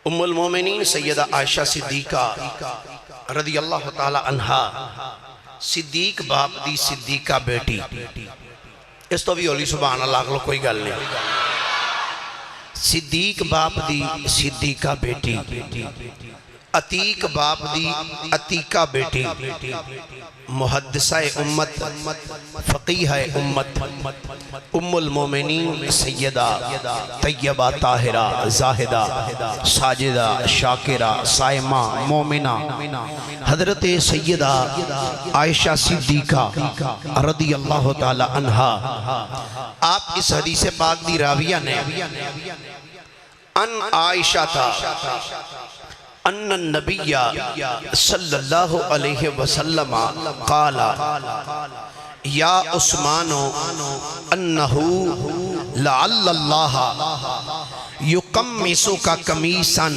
ام المومنین سیدہ عائشہ صدیقہ رضی اللہ تعالی عنہا صدیق باپ دی صدیقہ بیٹی، اس تو بھی ہولی سبحان اللہ اگلو کوئی گل نہیں، صدیق باپ دی صدیقہ بیٹی، عتیق باپ دی عتیقہ بیٹی، محدثہ امت، فقیہ امت، ام المومنین سیدہ طیبہ طاہرہ زاہدہ ساجدہ شاکرہ صائمہ مومنہ حضرت سیدہ عائشہ صدیقہ رضی اللہ تعالی عنہا۔ آپ اس حدیث پاک دی راویہ نے ان عائشہ تھا ان النبی صلی اللہ علیہ وسلم قال یا عثمان انہو لعل اللہ یقمسک قمیصا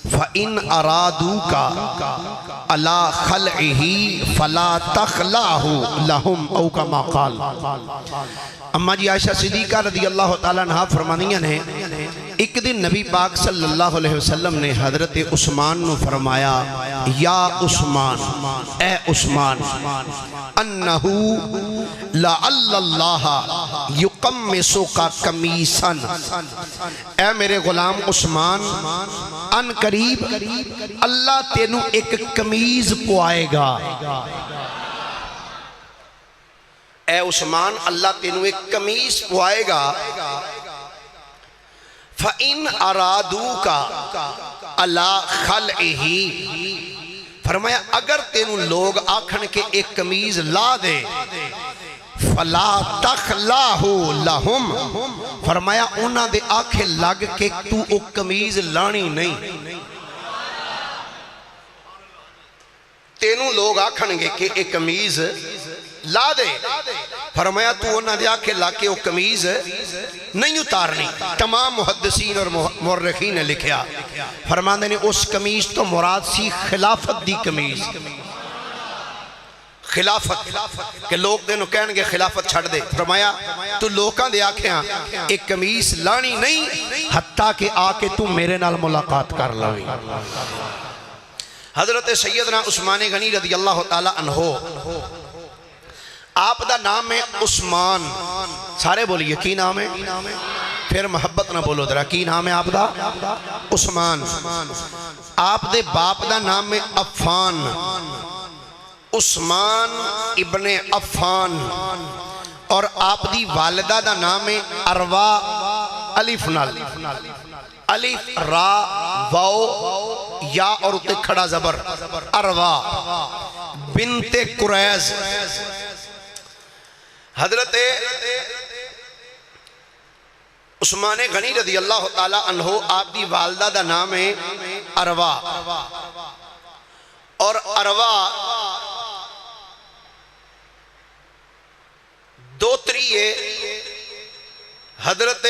فإن ارادوک علی خلعہ فلا تخلعہ لہم او کما قال۔ اما جی عائشہ صدیقہ رضی اللہ تعالیٰ عنہ فرمانیاں نے ایک دن نبی پاک صلی اللہ علیہ وسلم نے حضرت عثمان نو فرمایا یا عثمان، اے عثمان، انہو لعل اللہ یقمسک قمیصا، اے میرے غلام عثمان، ان قریب اللہ تینو ایک قمیض پوائے گا۔ اے عثمان، اللہ تینو ایک قمیض پوائے گا۔ فَإِنْ أَرَادُوكَ عَلَىٰ خَلْعِهِ، فرمایا اگر تینو لوگ آکھن کے ایک قمیض لا دے، فَلَا تَخْلَاهُ لَهُمْ، فرمایا انہاں دے آکھے لگ کے تو ایک قمیض لانی نہیں۔ تینو لوگ آکھن گے کہ ایک قمیض لا دے، فرمایا تو انہاں دے آکھے لا کے وہ قمیض نہیں اتارنی۔ تمام محدثین اور مورخین نے لکھیا، فرماندے نے اس قمیض تو مراد سی خلافت دی قمیض، خلافت کہ لوگ دینوں کہن گے خلافت چھڑ دے، فرمایا تو لوکاں دے آکھے ہاں ایک قمیض لانی نہیں حتیٰ کہ آکے تو میرے نال ملاقات کر لویں۔ حضرت سیدنا عثمان غنی رضی اللہ تعالی عنہ، آپ دا نام ہے عثمان، سارے بولیے کی نام ہے؟ پھر محبت نہ بولو درہ، کی نام ہے آپ دا؟ عثمان۔ آپ دے باپ دا نام ہے عفان، عثمان ابن عفان، اور آپ دی والدہ دا نام ہے اروا، الف نال، الف را واو یا اور اتے کھڑا زبر، اروا بنت قریز۔ حضرت عثمان غنی رضی اللہ تعالی عنہ، آپ دی والدہ دا نام ہے اروا، اور اروا دوتری ہے۔ حضرت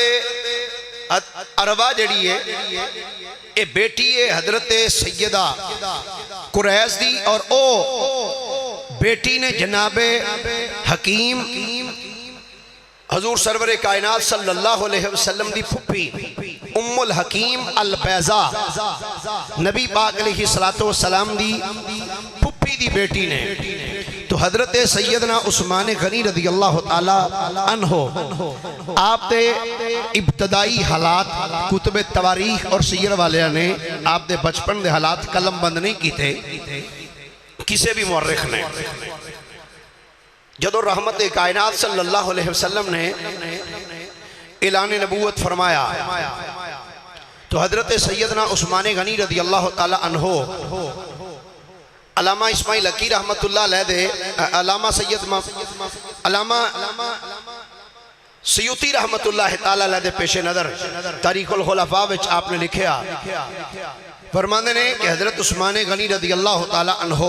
اروا جڑی ہے اے بیٹی ہے حضرت سیدہ قریش دی، اور او بیٹی نے جناب حکیم حضور سرور کائنات صلی اللہ علیہ وسلم دی پھپی ام الحکیم البیضا، نبی پاک علیہ السلام دی پھپی دی بیٹی نے۔ تو حضرت سیدنا عثمان غنی رضی اللہ تعالی عنہ، آپ دے ابتدائی حالات کتب تواریخ اور سیر والے نے آپ دے بچپن دے حالات قلم بند نہیں کی تھے کسے بھی مورخ نے۔ جدو رحمت کائنات صلی اللہ علیہ وسلم نے اعلان نبوت فرمایا تو حضرت سیدنا عثمان غنی رضی اللہ تعالی عنہ، علامہ اسماعیل حقی رحمت اللہ علیہ دے، علامہ سیوطی رحمت اللہ تعالی علیہ دے پیش نظر تاریخ الخلفاء وچ آپ نے لکھیا، فرماندے نے کہ حضرت عثمان غنی رضی اللہ تعالی عنہ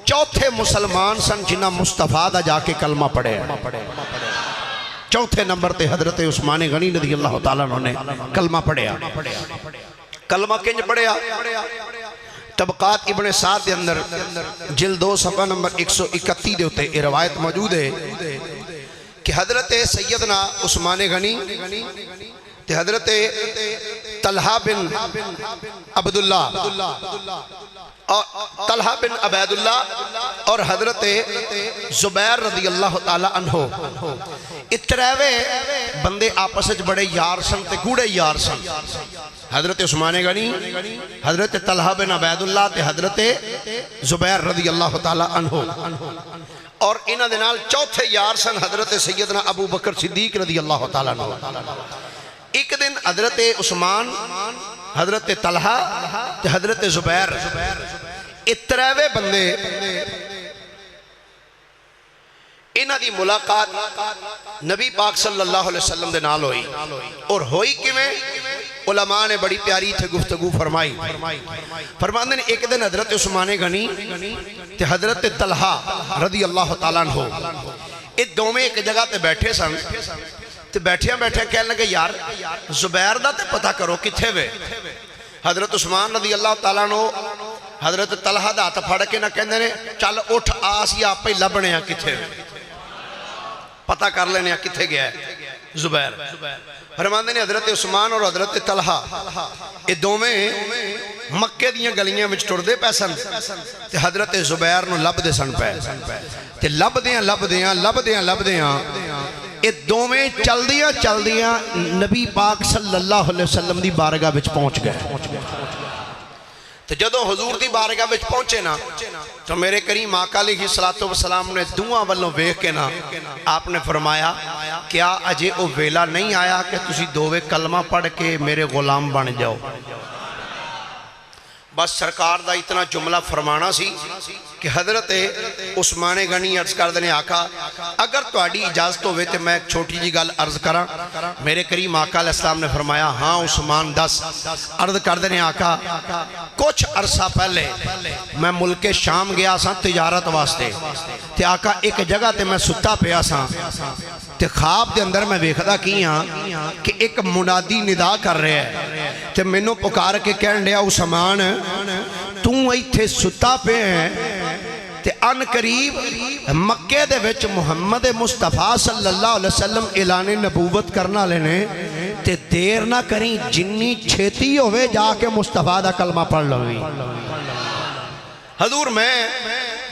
چوتھے مسلمان سن جنہ مصطفیٰ دا جا کے کلمہ پڑھے، چوتھے نمبر تے حضرت عثمان غنی رضی اللہ تعالیٰ عنہ نے کلمہ پڑھیا۔ کلمہ کنج پڑھیا؟ طبقات ابن سعد دے اندر جلد 2 صفحہ نمبر 131 دے ہوتے یہ روایت موجود ہے کہ حضرت سیدنا عثمان غنی تے حضرت طلحہ بن عبداللہ اور طلحہ بن عبیداللہ اور حضرت زبیر رضی اللہ تعالی عنہ اتراوے بندے آپس وچ بڑے یار سن تے گوڑے یار سن. حضرت عثمان غنی، حضرت طلحہ بن عبیداللہ تے حضرت زبیر رضی اللہ تعالی عنہ، اور انہاں دے نال چوتھے یار سن حضرت سیدنا ابو بکر صدیق رضی اللہ تعالی عنہ. ایک دن حضرت عثمان، حضرت طلحہ تے حضرت زبیر اتراوے بندے انہاں دی ملاقات نبی پاک صلی اللہ علیہ وسلم دے نال ہوئی. اور ہوئی کیویں؟ علماء نے بڑی پیاری تھے گفتگو فرمائی. فرماندے نے ایک دن حضرت عثمان غنی تے حضرت طلحہ رضی اللہ تعالیٰ عنہ یہ دوویں ایک جگہ تے بیٹھے سن تے بیٹھیاں کہنے لگے یار زبیر دا تے پتہ کرو کتھے وے. حضرت عثمان رضی اللہ تعالیٰ عنہ حضرت طلحہ دا ہاتھ پھڑ کے نہ کہندے نے چل اٹھ آسی آپ ہی لبنے ہیں کتھے پتہ کر لینے کتھے گیا ہے زبیر. فرماندے نے حضرت عثمان اور حضرت طلحہ یہ دوویں مکے دیاں گلیاں وچ ٹردے پے سن تے حضرت زبیر نو لبدے سن پے تے لبدیاں یہ دوویں چلدیاں نبی پاک صلی اللہ علیہ وسلم دی بارگاہ وچ پہنچ گئے. تو جدو حضور دی بارگاہ وچ پہنچے نا تو میرے کریم آقا علیہ السلام نے دعا والوں ویکھ کے نا آپ نے فرمایا کیا اجے او ویلا نہیں آیا کہ تسی دوویں کلمہ پڑھ کے میرے غلام بن جاؤ. بس سرکار دا اتنا جملہ فرمانا سی کہ حضرت عثمان غنی عرض کر دینے آقا اگر تہاڈی اجازت ہوئے تے میں ایک چھوٹی جی گل عرض کراں. میرے کریم آقا علیہ السلام نے فرمایا ہاں عثمان دس. عرض کر دینے آقا کچھ عرصہ پہلے میں ملک شام گیا سا تجارت واسطے تے آقا ایک جگہ تے میں ستا پیا سا تے خواب دے اندر میں ویکھدا کی ہاں کہ ایک منادی ندا کر رہے ہے تے مینوں پکار کے کہن لیا عثمان تو ایتھے ستا پہ ہیں تے ان قریب مکے دے وچ محمد مصطفیٰ صلی اللہ علیہ وسلم اعلان نبوت کرنا لینے تے دیر نہ کریں جنی چھیتی ہوئے جا کے مصطفیٰ دا کلمہ پڑھ لوگی. حضور میں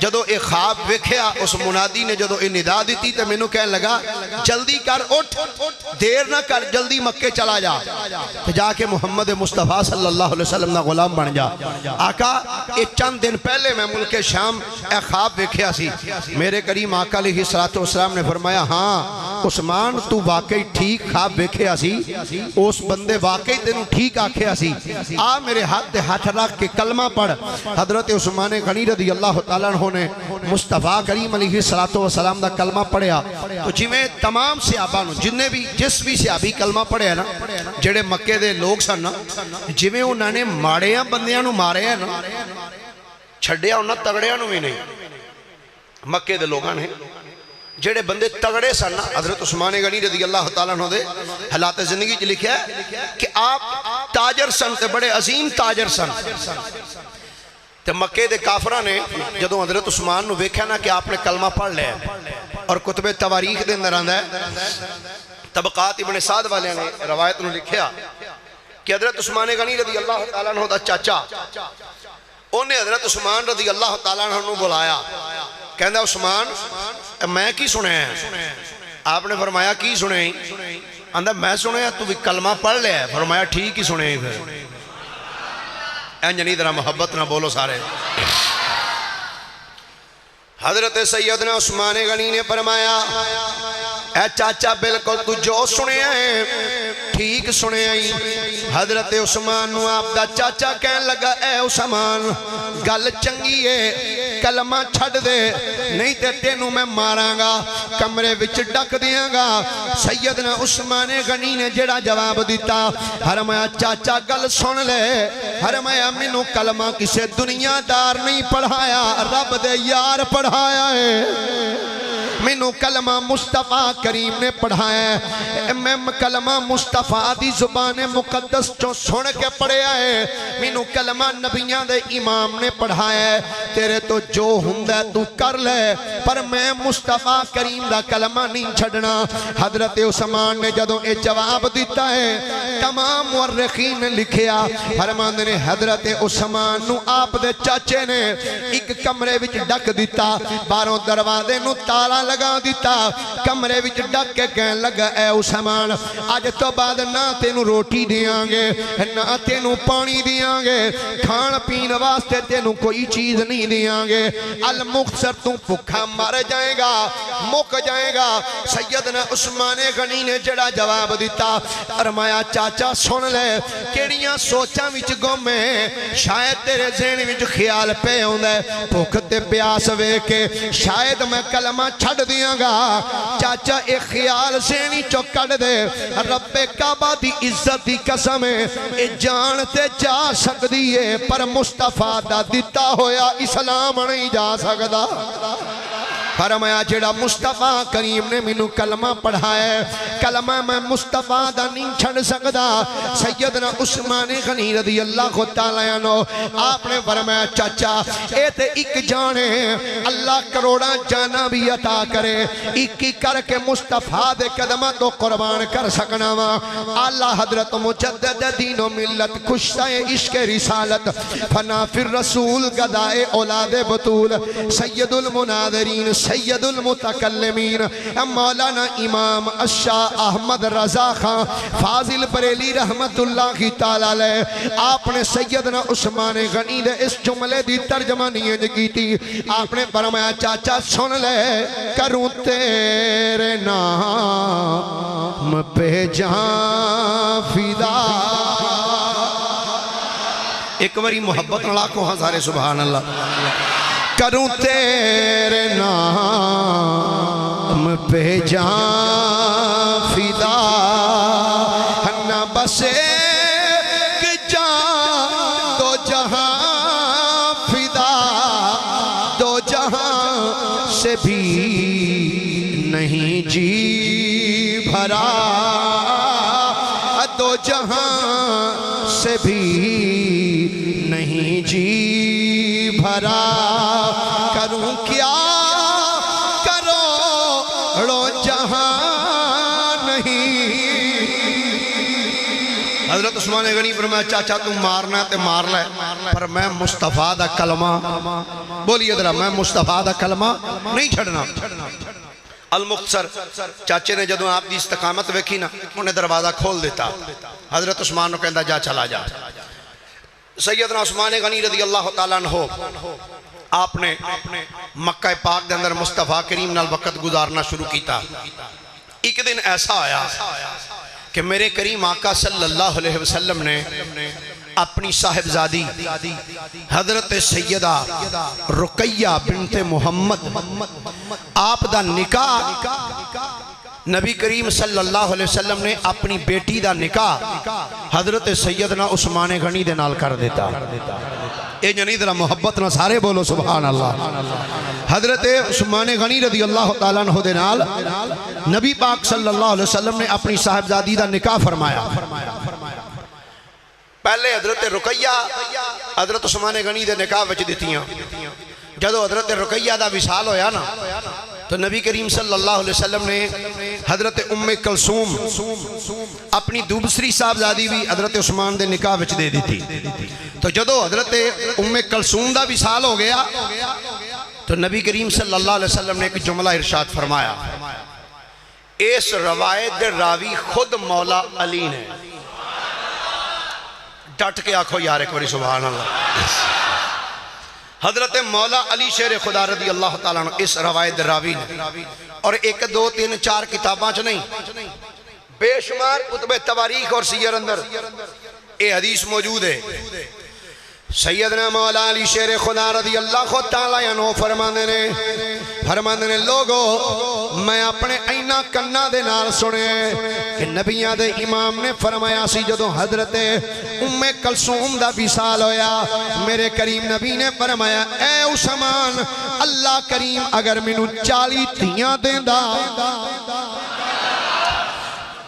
جدو ایک خواب ویکھیا اس منادی نے جدو ایک ندا دیتی تے مینوں کہنے لگا جلدی کر اٹھ دیر نہ کر جلدی مکے چلا جا جا کے محمد مصطفیٰ صلی اللہ علیہ وسلم دا غلام بن جا. آقا ایک چند دن پہلے میں ملک شام ایک خواب ویکھیا سی. میرے کریم آقا علیہ السلام نے فرمایا ہاں عثمان تو واقعی ٹھیک خواب ویکھیا سی اس بندے واقعی تینوں ٹھیک آکھیا سی آ میرے ہاتھ رکھ کے کلمہ پڑھ. حضرت عثمان غنی رضی اللہ تعالیٰ عنہ نے مصطفیٰ کریم علیہ السلام دا کلمہ پڑھیا تو جویں تمام صحابہ نو جس بھی صحابی کلمہ پڑھیا نا جڑے مکے دے لوگ سن نا جویں انہاں نے ماڑیاں بندیاں نو ماریا نا چھڈیا انہاں تگڑیاں نو بھی نہیں. مکے دے لوگاں نے جڑے بندے تگڑے سن نا حضرت عثمان غنی رضی اللہ تعالیٰ عنہ دے حالات زندگی چ لکھیا ہے کہ آپ تاجر سن تے بڑے عظیم تاجر سن. تے مکے دے کافرہ نے جدو حضرت عثمان نو ویکھیا نا کہ آپ نے کلمہ پڑھ لیا اور کتب تواریخ دے اندر آندا ہے طبقات ابن سعد والے نے روایت نو لکھیا کہ حضرت عثمان غنی رضی اللہ تعالیٰ عنہ دا چاچا انہیں حضرت عثمان رضی اللہ تعالیٰ عنہ نو بلایا کہندا عثمان میں کی سنے ہیں. آپ نے فرمایا کی سنے ہیں؟ آندا میں سنے ہیں تو بھی کلمہ پڑھ لیا ہے. فرمایا ٹھیک ہی سنے ہیں. پھر اینجنی ذرا محبت نہ بولو سارے. حضرت سیدنا عثمان غنی نے فرمایا اے چاچا بالکل تو جو سنے ہیں ٹھیک سنے ہیں. حضرت عثمان نو آپ دا چاچا کہن لگا اے عثمان گل چنگی ہے کلمہ چھڑ دے نہیں تے تینوں میں ماراں گا کمرے وچ ڈک دیاں گا. سیدنا عثمان غنی نے جڑا جواب دیتا فرمایا چاچا گل سن لے فرمایا مینوں کلمہ کسے دنیا دار نہیں پڑھایا رب دے یار پڑھایا ہے. مینوں کلمہ مصطفیٰ کریم نے پڑھایا ہے، میں کلمہ مصطفیٰ دی زبان مقدس چوں سن کے پڑھیا ہے، مینوں کلمہ نبیاں دے امام نے پڑھایا ہے، تیرے تو جو ہوندا تو کر لے پر میں مصطفیٰ کریم دا کلمہ نہیں چھڑنا۔ حضرت عثمان نے جدوں اے جواب دیتا ہے، تمام مورخین نے لکھیا، فرماندے نے حضرت عثمان نو آپ دے چاچے نے ایک کمرے وچ ڈک دیتا، باہروں دروازے نو تالا لگا دیتا، کمرے وچ ڈک کے کہن لگا اے عثمان اج تو بعد نہ تینوں روٹی دیاں گے نہ تینوں پانی دیاں گے، کھان پین واسطے تینوں کوئی چیز نہیں دیاں گے، المختصر تو بھوکا مر جائے گا، مک جائے گا۔ سیدنا عثمان غنی نے جڑا جواب دیتا، فرمایا چاچا سن لے کیڑیاں سوچاں وچ گم ہے، شاید تیرے ذہن وچ خیال پہ ہوندا ہے بھوک تے پیاس ویکھ کے شاید میں کلمہ چھڈ دیاں گا۔ چاچا ایک خیال ذہنی چوں کڈ دے، رب کعبہ دی عزت دی قسم ہے اے جان تے جا سکدی ہے پر مصطفیٰ دا دتا ہویا اسلام نہیں جا سکدا۔ فرمایا جڑا مصطفیٰ کریم نے مینوں کلمہ پڑھایا ہے، کلمہ میں مصطفیٰ دا نہیں چھڑ سکدا۔ سیدنا عثمان غنی رضی اللہ تعالیٰ عنہ آپ نے فرمایا چاچا اے تے ایک جان ہے، اللہ کروڑاں جانا بھی عطا کرے، ایک ہی کر کے مصطفیٰ دے قدمہ تو قربان کر سکنا وا۔ اللہ حضرت مجدد دین و ملت کشتہ عشق رسالت فنا فی الرسول گدائے اولاد بطول سید المناظرین سید المتکلمین مولانا امام الشاہ احمد رضا خان فاضل بریلی رحمت اللہ تعالی علیہ، آپ نے سیدنا عثمان غنی دے اس جملے دی ترجمہ نہیں کی تھی۔ آپ نے فرمایا چاچا سن لے کروں تیرے نام پہ جان فدا۔ ایک باری محبت نہ لاکھوں ہزارے سبحان اللہ۔ کروں تیرے نام پہ جان فدا، نہ بس ایک جان دو جہاں فدا، دو جہاں سے بھی نہیں جی بھرا، دو جہاں سے بھی نہیں جی بھرا، کروں کیا کروڑوں جہاں نہیں۔ حضرت عثمان غنی فرمایا چاچا تم مارنا تے مار لے پر میں مصطفیٰ دا کلمہ بولیے ذرا میں مصطفیٰ دا کلمہ نہیں چھڑنا۔ المختصر چاچے نے جدوں آپ دی استقامت ویکھی نا انہیں دروازہ کھول دیتا، حضرت عثمان نے کہندا جا چلا جا۔ سیدنا عثمان غنی رضی اللہ تعالیٰ عنہ آپ نے مکہ پاک دے اندر مصطفیٰ کریم نال وقت گزارنا شروع کیتا۔ ایک دن ایسا آیا کہ میرے کریم آقا صلی اللہ علیہ وسلم نے اپنی صاحبزادی حضرت سیدہ رقیہ بنت محمد آپ دا نکاح نبی کریم صلی اللہ علیہ وسلم نے اپنی بیٹی دا نکاح حضرت سیدنا عثمان غنی دے نال کر دیتا۔ اے جنی ذرا محبت نہ سارے بولو سبحان اللہ۔ حضرت عثمان غنی رضی اللہ تعالیٰ عنہ دے نال نبی پاک صلی اللہ علیہ وسلم نے اپنی صاحبزادی دا نکاح فرمایا۔ پہلے حضرت رقیہ حضرت عثمان غنی دے نکاح وچ دیتیاں، جدو حضرت رقیہ دا وصال ہویا نا تو نبی کریم صلی اللہ علیہ وسلم نے حضرت ام کلثوم اپنی دوسری صاحبزادی بھی حضرت عثمان دے نکاح وچ دے دی تھی۔ تو جدو حضرت ام کلثوم دا وصال ہو گیا تو نبی کریم صلی اللہ علیہ وسلم نے ایک جملہ ارشاد فرمایا، اس روایت دے راوی خود مولا علی نے۔ ڈٹ کے آنکھو یار ایک باری سبحان اللہ۔ حضرت مولا علی شیر خدا رضی اللہ تعالیٰ عنہ اس روایت راوی نے، اور ایک دو تین چار کتاباں چ نہیں بے شمار کتب تواریخ اور سیر اندر اے حدیث موجود ہے۔ سیدنا مولا علی شیر خدا رضی اللہ تعالیٰ عنہ فرماندے نے لوگو میں اپنے اینا کنہ دے نال سنے کہ نبیان دے امام نے فرمایا سی جدو حضرت ام کلثوم دا وصال ہویا میرے کریم نبی نے فرمایا اے عثمان اللہ کریم اگر مینوں 40 دھیاں دیندا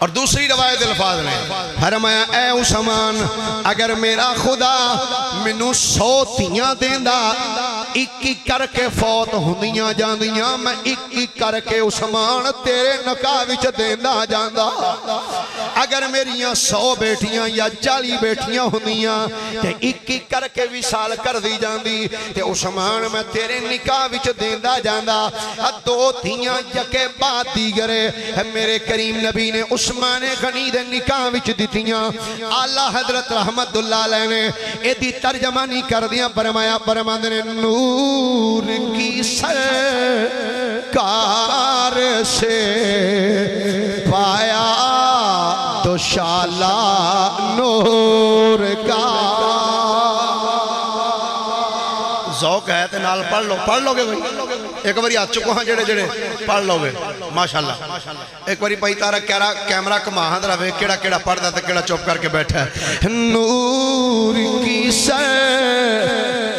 اور دوسری روایت الفاظ نے فرمایا اے عثمان اگر میرا خدا منو 100 دھیاں دیندا ایک ایک کر کے فوت ہوندیاں جاندیاں میں ایک ایک کر کے عثمان تیرے نکاح وچ دیندا جاندا اگر میریاں 100 بیٹیاں یا 40 بیٹیاں ہوندیاں تے ایک ایک کر کے وصال کر دی جاندی تے عثمان میں تیرے نکاح وچ دیندا جاندا 2 دھیاں یکے بعد دیگرے میرے کریم نبی نے عثمان غنی دے نکاح وچ دتیاں اعلیٰ حضرت رحمت اللہ علیہ نے ایدی ترجمانی کر دیاں فرماندے نے نور کی سرکار سے پایا تو شالا نور کا ذوق ہے تے نال پڑھ لو گے بھائی ایک باری ہاتھ چکو ہاں جڑے پڑھ لو گے ماشاءاللہ ایک باری پائی تارا کیمرہ کما ہاں درہ وے کیڑا پڑھ دا تا کیڑا چوپ کر کے بیٹھا ہے نور کی سرکار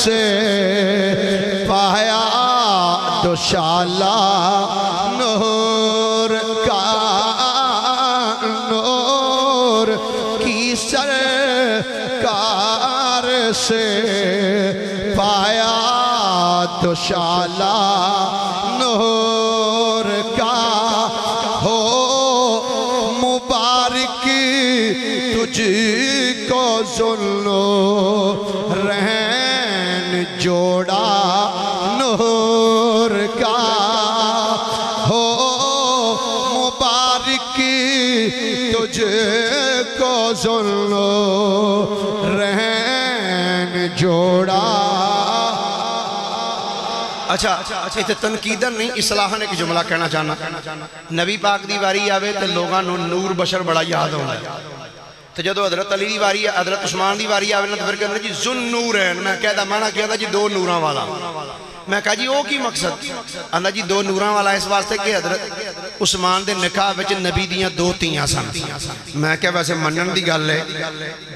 سے پایا تو شالا نور کا نور کی سرکار سے پایا تو شالا نور کا ہو مبارک تجھ کو ذلو رہن جوڑا نور کا ہو مبارک تجھ کو ذلو رہن جوڑا اچھا ایتے تنقیدن نہیں اصلاحاں نے کی جملہ کہنا چاہنا نبی پاک دی واری آوے تے لوگاں نور بشر بڑا یاد ہونا تو جدو حضرت علی دی واری حضرت عثمان دی واری آوے نا تو پھر کہنا جی ذن نورین میں کہتا مانا کہتا جی 2 نوراں والا میں کہا جی او کی مقصد اندھا جی 2 نوراں والا اس واسطے کہ حضرت عثمان دے نکاح وچ نبی دیاں 2 تیاں سن میں کہا ویسے منن دی گل ہے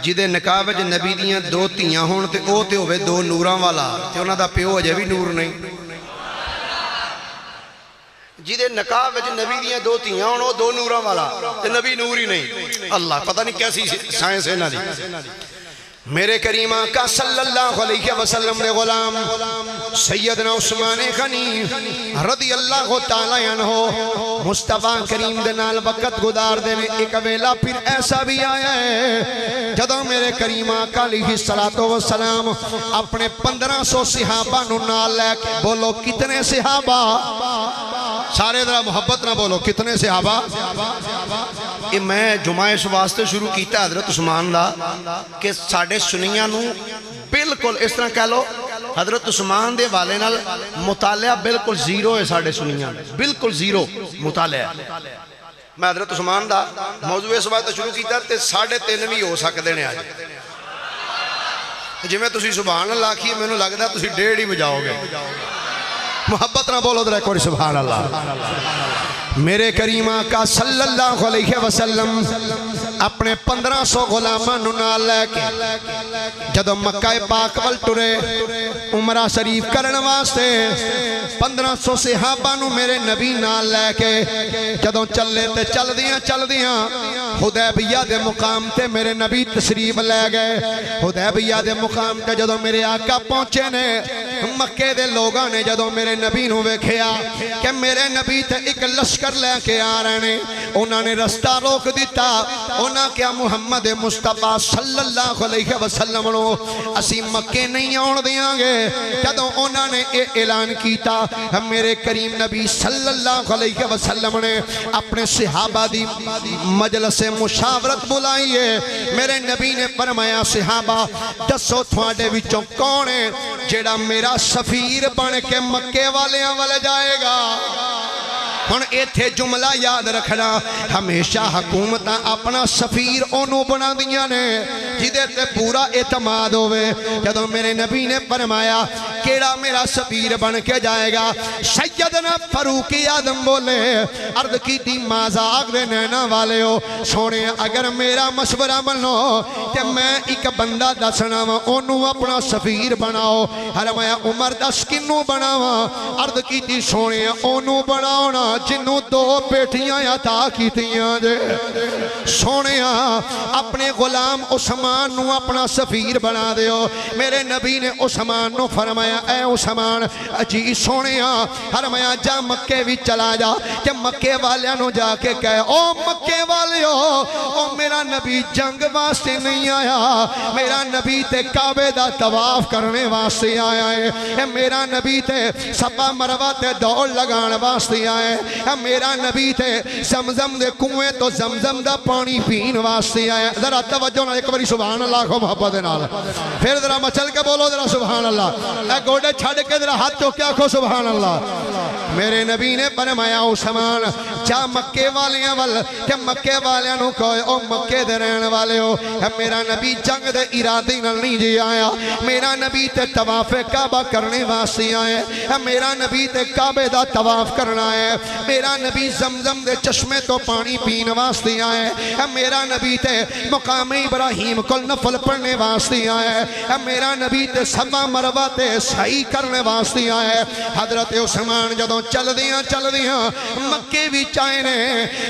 جی دے نکاح وچ نبی دیاں 2 تیاں ہون تے او تے ہوئے 2 نوراں والا تے انہاں دا پیو اجے بھی نور نہیں جی دے نکاح وچ نبی دیاں 2 تیاں ہون او 2 نوراں والا تے نبی نور ہی نہیں اللہ پتہ نہیں کیسی سائنس ہے نا دی میرے کریم آقا صلی اللہ علیہ وسلم نے غلام سیدنا عثمان غنی رضی اللہ تعالیٰ عنہ مصطفیٰ کریم دے نال وقت گزار دے میں ایک ویلا پھر ایسا بھی آیا ہے جدوں میرے کریم آقا علیہ السلام اپنے 1500 صحابہ نو نال لے کے بولو کتنے صحابہ سارے ذرا محبت نہ بولو کتنے صحابہ یہ میں جمعہ اس واسطے شروع کیتا حضرت عثمان دا کہ ساڑھے سنیاں نو بالکل اس طرح کہہ لو حضرت عثمان دے والے نال مطالعہ بالکل زیرو ہے ساڑھے سنیاں بالکل زیرو مطالعہ میں حضرت عثمان دا موضوع اس واسطے شروع کیتا تے 3.5 بھی ہو سکتے ہیں آج جی میں تسی سبحان اللہ کی میں نے لگتا تسی 1.5 ہی بجاؤ گے محبت نہ بولو در ایک اور سبحان اللہ میرے کریم آقا صلی اللہ علیہ وسلم اپنے 1500 غلاماں نو نال لے کے جدو مکہ پاک ول ٹرے عمرہ شریف کرن واسطے 1500 صحابہ نو میرے نبی نال لے کے جدو چلے تے چل دیاں حدیبیہ دے مقام تے میرے نبی تشریف لے گئے حدیبیہ دے مقام تے جدو میرے آقا پہنچے نے مکے دے لوگاں نے جدو میرے نبی نو ویکھیا کہ میرے نبی تے ایک لشکر لے کے آ رہے نے انہاں نے رستہ روک دیتا انہاں کیا محمد مصطفیٰ صلی اللہ علیہ وسلم نو اسی مکے نہیں آن دیاں گے جدو انہاں نے اعلان کیتا میرے کریم نبی صلی اللہ علیہ وسلم نے اپنے صحابہ دی مجلس مشاورت بلائیے میرے نبی نے فرمایا صحابہ دسو تھوڑے وچوں کون ہے جیڑا میرا سفیر بن کے مکے والے والے جائے گا ہن ایتھے جملہ یاد رکھنا ہمیشہ حکومت اپنا سفیر انہوں بنا دیاں نے جدے تے پورا اعتماد ہوئے جدو میرے نبی نے فرمایا کیڑا میرا سفیر بن کے جائے گا سیدنا فاروق اعظم بولے عرض کی تھی مازاق دے نینا والے ہو سونے اگر میرا مشورہ منو کہ میں ایک بندہ دسنا انہوں اپنا سفیر بناؤ فرمایا عمر دس کنوں بناوا عرض کی تھی سونے انہوں بناؤنا جنوں دو بیٹیاں عطا کیتیاں جے سونے اپنے غلام عثمان نو اپنا سفیر بنا دیو میرے نبی نے عثمان نو فرمایا اے عثمان جی سونے فرمایا جا مکے بھی چلا جا کہ مکے والے نو جا کے کہے او مکے والے او میرا نبی جنگ واسطے نہیں آیا میرا نبی تے کعبے دا طواف کرنے واسطے آیا ہے میرا نبی تے صفا مروہ تے دوڑ لگان واسطے آیا ہے میرا نبی تے زمزم دے کنویں تو زمزم دا پانی پین واسطے آیا ہے ذرا توجہ نہ ایک باری سبحان اللہ کو محبت نال پھر ذرا مچل کے بولو ذرا سبحان اللہ اے گوڑے چھڑ کے ذرا ہاتھ تو کیا کھو سبحان اللہ میرے نبی نے فرمایا عثمان جا مکے والیاں ول کہ مکے والیاں نو کہے او مکے دے رہن والے ہو میرا نبی جنگ دے ارادے نال نہیں جی آیا میرا نبی تے طواف کعبہ کرنے واسطے آئے میرا نبی تے کعبے دا طواف کرنا ہے میرا نبی زمزم دے چشمے تو پانی پین واسطے آئے میرا نبی تے مقام ابراہیم کل نفل پڑھنے واسطے آئے میرا نبی تے صفا مروہ تے سعی کرنے واسطے آئے حضرت عثمان جدوں چل دیاں مکے بھی چاہنے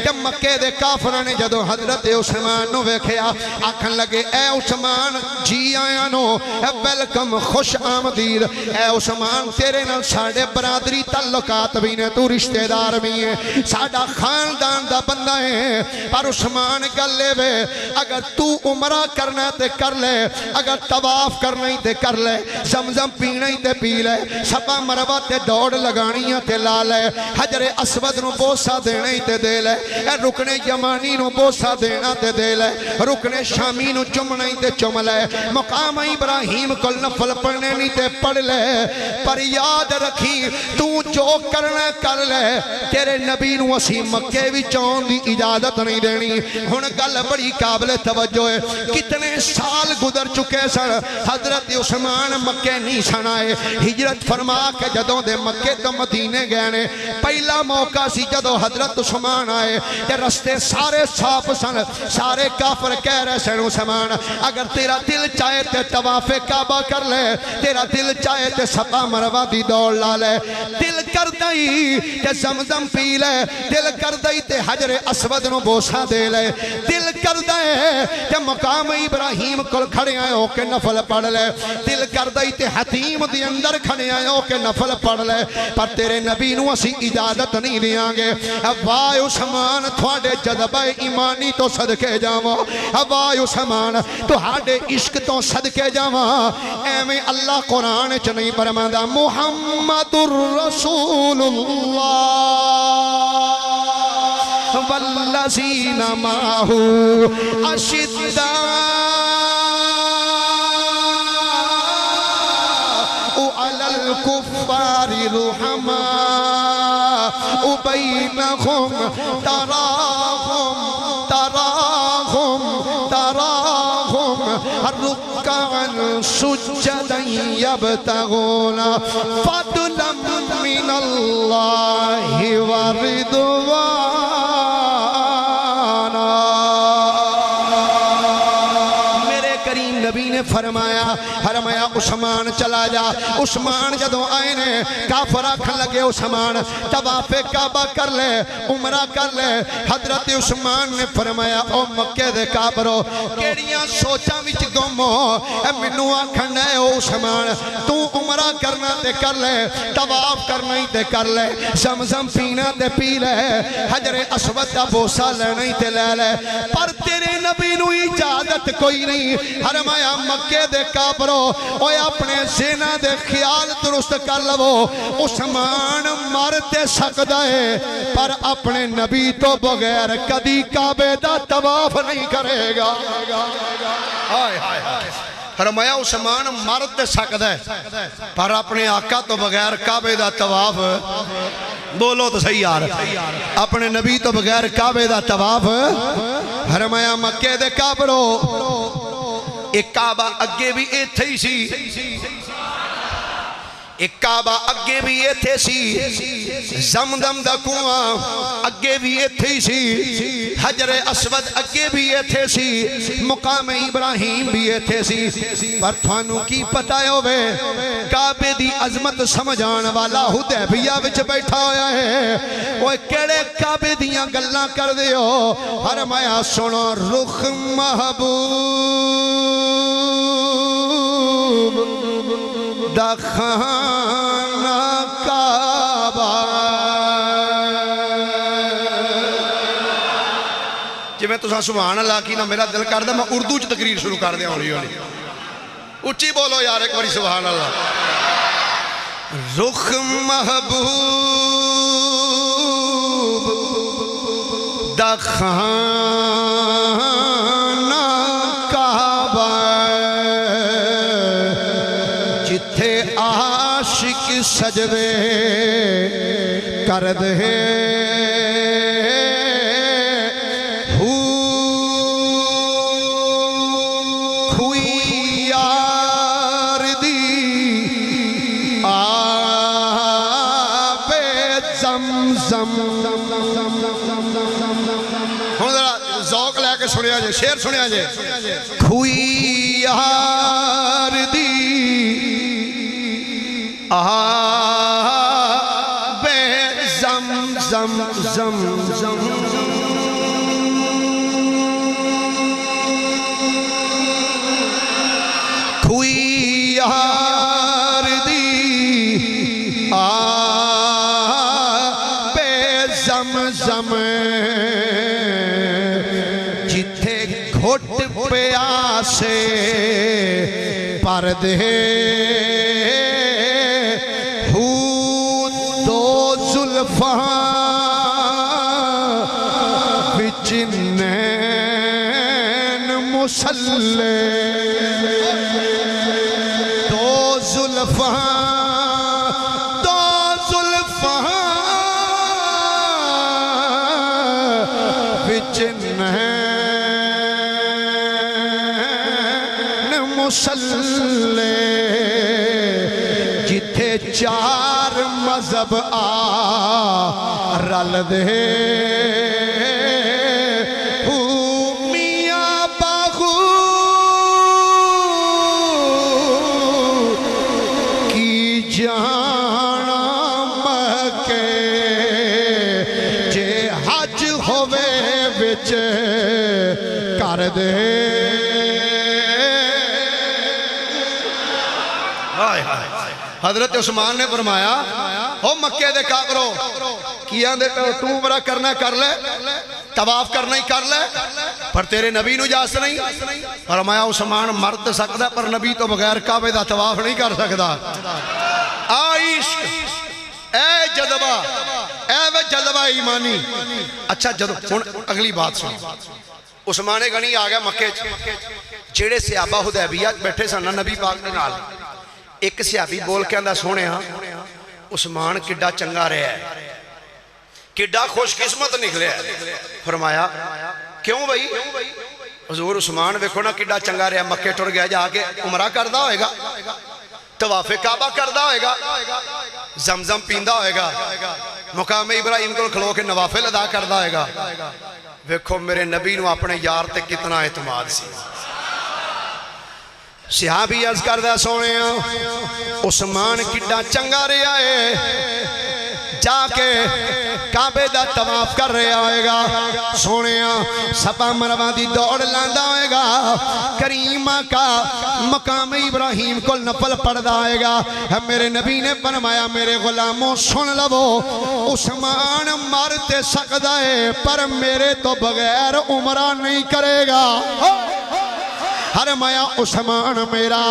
کہ مکے دے کافرہ نے جدوں حضرت عثمان نو ویکھیا آکھن لگے اے عثمان جی آیا نو اے ویلکم خوش آمدید اے عثمان تیرے نال ساڑے برادری تعلقات بھی نے تو رشتہ دار بھی ہے ساڑا خاندان دا بندہ ہے پر عثمان کر لے وے اگر تو عمرہ کرنا تے کر لے اگر طواف کرنا ہی تے کر لے زمزم پینا ہی تے پی لے صفا مروہ تے دوڑ لگانی تے لا لے حجر اسود نو بوسہ دینا ہی تے دے لے رکن یمانی نو بوسہ دینا تے دے لے رکن شامی نو چمنا ہی تے چم لے مقام ابراہیم کل نفل پڑھنے نہیں تے پڑھ لے پر یاد رکھی تو جو کرنا کر لے تیرے نبی نو اسی مکے بھی چون دی اجازت نہیں دینی ہن گل بڑی قابل توجہ ہے کتنے سال گزر چکے سن حضرت عثمان مکے نہیں سن آئے ہجرت فرما کے جدوں دے مکے تو مدینے گئے نے پہلا موقع سی جدوں حضرت عثمان آئے کہ رستے سارے صاف سن سارے کافر کہہ رہے سن عثمان اگر تیرا دل چاہے تے طواف کعبہ کر لے تیرا دل چاہے تے صفا مروہ دی دوڑ لا لے دل کر دئی کہ زمزم پی لے دل کر دئی تے حجر اسود نو بوسہ دے لے دل کر دے کہ مقام ابراہیم کل کھڑے آئے ہو کے نفل پڑھ لے دل کر دئی تے حتیم دی اندر کھڑے آئے ہو کے نفل پڑھ لے پر تیرے نبی نو اسی اجازت نہیں دیاں گے وائے عثمان تھوڑے جذبہ ایمانی تو صدقے جاواں وائے عثمان تو ہاڑے عشق تو صدقے جاواں اے میں اللہ قرآن چ نہیں فرماندا محمد الرسول اللہ والذین معہ اشداء علی الکفار رحماء بینہم تراہم رکعا سجدا یبتغون فضلا من اللہ ورضوانا نبی نے فرمایا عثمان چلا جا عثمان جدوں آئے نے کافر آکھن لگے عثمان طواف کعبہ کر لے عمرہ کر لے حضرت عثمان نے فرمایا او مکے دے کافرو کیڑیاں سوچاں وچ گم ہو اے مینوں آکھن اے عثمان تو عمرہ کرنا تے کر لے طواف کرنا ہی تے کر لے زمزم پینا تے پی لے حجر اسود دا بوسہ لینا ہی تے لے لے پر تیرے نبی نو اجازت کوئی نہیں فرمایا مکے دے کافرو اوے اپنے زینا دے خیال درست کر لو عثمان مر تے سکدا ہے پر اپنے نبی تو بغیر کدی کعبے دا طواف نہیں کرے گا فرمایا عثمان مر تے سکدا ہے پر اپنے آقا تو بغیر کعبے دا طواف بولو تو صحیح یار اپنے نبی تو بغیر کعبے دا طواف فرمایا مکے دے کعبرو ایک کعبہ اگے بھی ایتھے ہی سی ایک کعبہ اگے بھی ایتھے سی زمزم دا کنواں اگے بھی ایتھے ہی سی حجر اسود اگے بھی ایتھے سی مقام ابراہیم بھی ایتھے سی پر تھانوں کی پتہ ہوئے کعبے دی عظمت سمجھان والا حدیبیہ وچ بیٹھا ہویا ہے وہ کیڑے کعبے دیاں گلاں کر دیو فرمایا سنو رخ محبوب دا خانہ کعبہ جی میں تساں سبحان اللہ کی نا میرا دل کر دا میں اردو چ تقریر شروع کر دیا ہونی ہونی اچھی بولو یار ایک باری سبحان اللہ رخ محبوب دا خانہ کعبہ جتھے عاشق سجدے کر دے سنیا جے شیر سنیا جے کھوئی یار دی بے زم زم زم زم کھوئی یار دی بے زم زم گھٹ پیاسے پردے دو زلفاں وچ نین مسلے دو زلفاں وچ مسلے جتھے چار مذہب رل دے میاں باغو کی جانا مکے جے حج ہوئے وچ کر دے حضرت عثمان نے فرمایا ہو مکے دے کافرو کیا دے تو عمرہ کرنا کر لے طواف کرنا ہی کر لے پر تیرے نبی نو جاس نہیں فرمایا عثمان مرد سکتا پر نبی تو بغیر کعبے دا طواف نہیں کر سکتا عشق اے جذبہ ایمانی اچھا اگلی بات سن عثمان غنی آگیا مکے جیڑے صحابہ حدیبیہ بیٹھے سن نبی پاک دے نال ایک صحابی بول کے اندھا سونے ہاں عثمان کڈا چنگا رہا ہے کڈا خوش قسمت نکلے ہے فرمایا کیوں بھائی حضور عثمان ویکھو نا کڈا چنگا رہا مکے ٹر گیا جا کے عمرہ کردہ ہوئے گا طواف کعبہ کردہ ہوئے گا زمزم پیندہ ہوئے گا مقام ابراہیم کو کھلو کے نوافل ادا کردہ ہوئے گا ویکھو میرے نبی نو اپنے یار تے کتنا اعتماد سی صحابی عرض کردہ سونے عثمان کڈا چنگا رہا ہے جا کے کعبے دا طواف کر رہا ہوئے گا سونے صفا مروہ دی دوڑ لاندہ ہوئے گا کریمہ کا مقام ابراہیم کو نفل پڑھدا ہوئے گا میرے نبی نے فرمایا میرے غلاموں سن لو عثمان مارتے سکتا ہے پر میرے تو بغیر عمرہ نہیں کرے گا فرمایا عثمان میرا